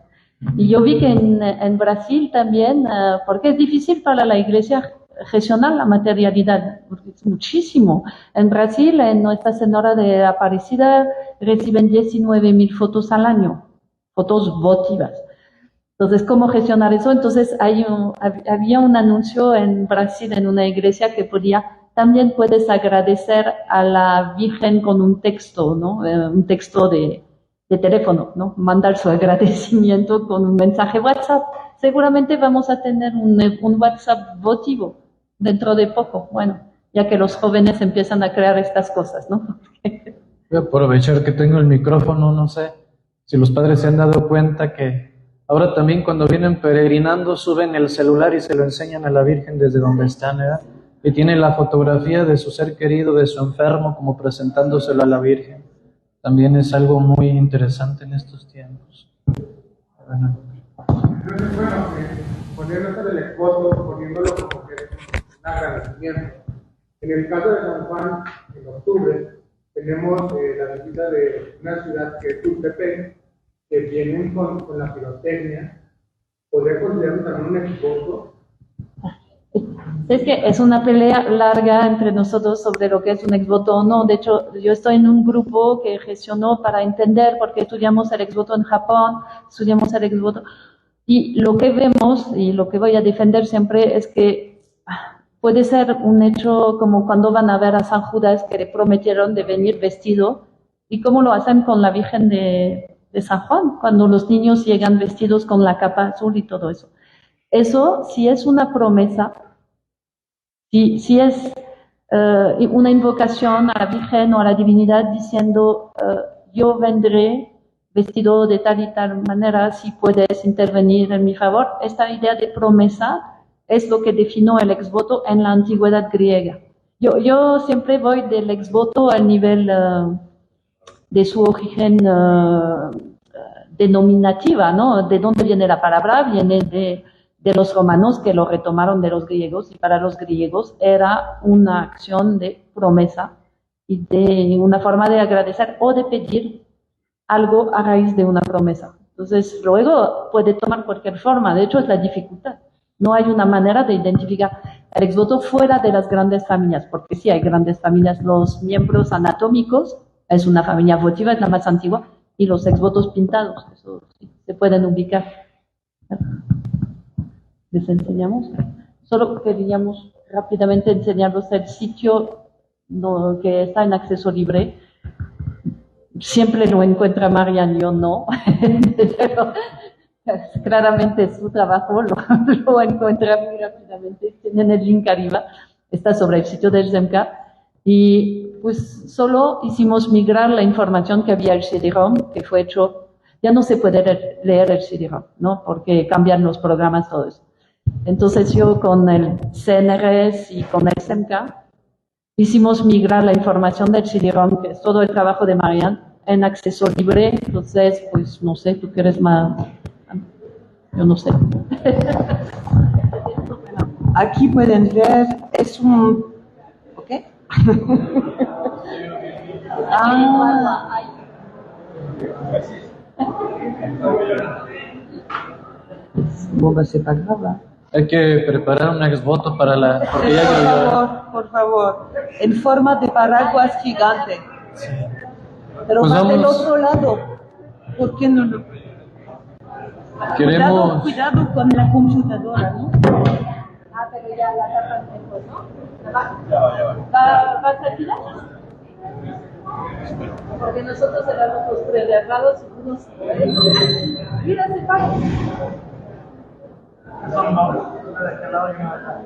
[SPEAKER 3] Y yo vi que en Brasil también, porque es difícil para la iglesia gestionar la materialidad, porque es muchísimo. En Brasil, en Nuestra Señora de Aparecida, reciben 19.000 fotos al año, fotos votivas. Entonces, ¿cómo gestionar eso? Entonces, había un anuncio en Brasil, en una iglesia, que también puedes agradecer a la Virgen con un texto, ¿no? Un texto de teléfono, ¿no? Mandar su agradecimiento con un mensaje WhatsApp. Seguramente vamos a tener un WhatsApp votivo dentro de poco, bueno, ya que los jóvenes empiezan a crear estas cosas, ¿no?
[SPEAKER 5] Voy a aprovechar que tengo el micrófono, no sé si los padres se han dado cuenta que ahora también cuando vienen peregrinando suben el celular y se lo enseñan a la Virgen desde donde están, ¿verdad? Y tiene la fotografía de su ser querido, de su enfermo, como presentándoselo a la Virgen. También es algo muy interesante en estos tiempos. Bueno.
[SPEAKER 10] Entonces, poniéndose el exvoto, poniéndolo como que es un agradecimiento. En el caso de San Juan, en octubre, tenemos la visita de una ciudad que es Tultepec, que vienen con la pirotecnia. ¿Podría considerarlo también un exvoto?
[SPEAKER 3] Es que es una pelea larga entre nosotros sobre lo que es un exvoto o no. De hecho, yo estoy en un grupo que gestionó para entender, porque estudiamos el exvoto en Japón, estudiamos el exvoto. Y lo que vemos, y lo que voy a defender siempre, es que puede ser un hecho como cuando van a ver a San Judas, que le prometieron de venir vestido, y cómo lo hacen con la Virgen de San Juan, cuando los niños llegan vestidos con la capa azul y todo eso. Eso, si es una promesa, si es una invocación a la Virgen o a la divinidad diciendo yo vendré vestido de tal y tal manera, si puedes intervenir en mi favor. Esta idea de promesa es lo que definió el exvoto en la antigüedad griega. Yo siempre voy del exvoto al nivel de su origen denominativa, ¿no? ¿De dónde viene la palabra? Viene de los romanos, que lo retomaron de los griegos, y para los griegos era una acción de promesa y de una forma de agradecer o de pedir algo a raíz de una promesa. Entonces, luego puede tomar cualquier forma. De hecho, es la dificultad. No hay una manera de identificar el exvoto fuera de las grandes familias, porque sí hay grandes familias. Los miembros anatómicos es una familia votiva, es la más antigua, y los exvotos pintados, eso sí, se pueden ubicar. Les enseñamos. Solo queríamos rápidamente enseñarles el sitio que está en acceso libre. Siempre lo encuentra Marian, yo no, pero claramente su trabajo lo encuentra muy rápidamente. Tienen el link arriba, está sobre el sitio del ZEMCA, y pues solo hicimos migrar la información que había el CD-ROM, que fue hecho. Ya no se puede leer el CD-ROM, ¿no? Porque cambian los programas, todo eso. Entonces yo con el CNRS y con el ZEMCA hicimos migrar la información del CD-ROM, que es todo el trabajo de Marian, en acceso libre. Entonces, pues no sé, tú quieres más, yo no sé.
[SPEAKER 4] Aquí pueden ver, es un... ¿Ok? Bomba se pagaba.
[SPEAKER 5] Hay que preparar un exvoto para la... Porque ya
[SPEAKER 4] Por favor, en forma de paraguas gigante.
[SPEAKER 5] Sí.
[SPEAKER 4] Pero
[SPEAKER 5] Pues
[SPEAKER 4] va del
[SPEAKER 5] vamos.
[SPEAKER 4] otro lado. ¿Por qué no lo...?
[SPEAKER 5] Queremos...
[SPEAKER 4] Cuidado con la computadora, ¿no?
[SPEAKER 3] Ah, pero ya la tapan mejor, ¿no? ¿Va a ser final? Porque nosotros éramos los preservados, unos... Mira, se paga.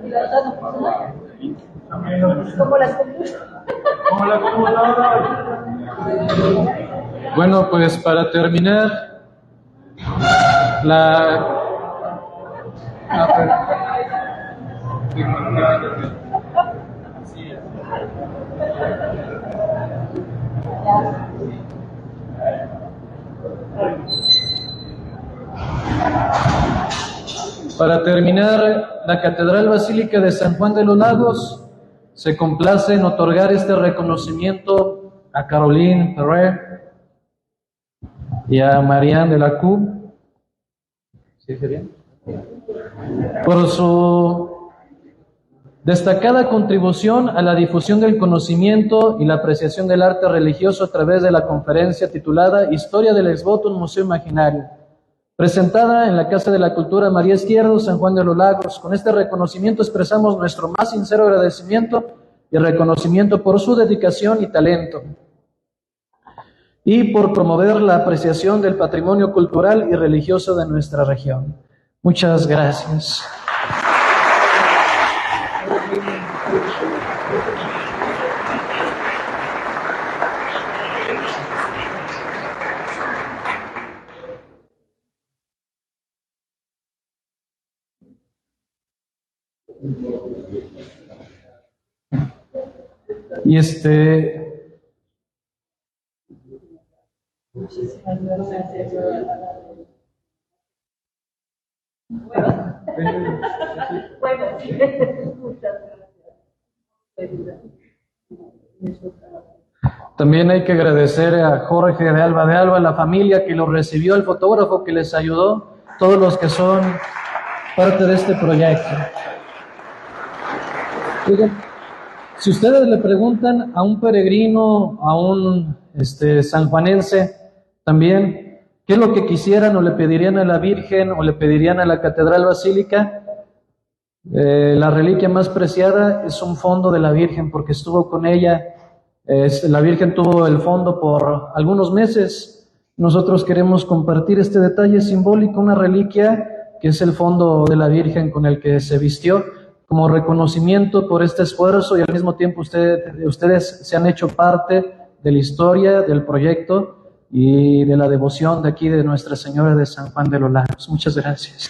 [SPEAKER 3] ¿Y la otra no funciona? Como las computadoras.
[SPEAKER 5] Bueno, pues para terminar, la Catedral Basílica de San Juan de los Lagos se complace en otorgar este reconocimiento a Caroline Perret y a Marianne de la Cou, ¿sí sería? Por su destacada contribución a la difusión del conocimiento y la apreciación del arte religioso a través de la conferencia titulada Historia del exvoto, un museo imaginario, presentada en la Casa de la Cultura María Izquierdo, San Juan de los Lagos. Con este reconocimiento expresamos nuestro más sincero agradecimiento y reconocimiento por su dedicación y talento, y por promover la apreciación del patrimonio cultural y religioso de nuestra región. Muchas gracias. Y también hay que agradecer a Jorge de Alba, la familia que lo recibió, el fotógrafo que les ayudó, todos los que son parte de este proyecto. Oigan, si ustedes le preguntan a un peregrino, a un sanjuanense también, ¿qué es lo que quisieran o le pedirían a la Virgen o le pedirían a la Catedral Basílica? La reliquia más preciada es un fondo de la Virgen, porque estuvo con ella. La Virgen tuvo el fondo por algunos meses. Nosotros queremos compartir este detalle simbólico, una reliquia que es el fondo de la Virgen con el que se vistió, como reconocimiento por este esfuerzo, y al mismo tiempo ustedes se han hecho parte de la historia del proyecto y de la devoción de aquí de Nuestra Señora de San Juan de los Lagos. Muchas gracias.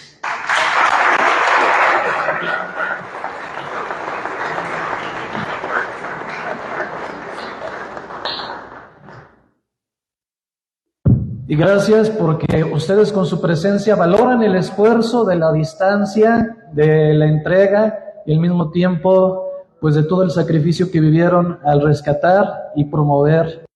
[SPEAKER 5] Y gracias porque ustedes con su presencia valoran el esfuerzo de la distancia, de la entrega y al mismo tiempo pues de todo el sacrificio que vivieron al rescatar y promover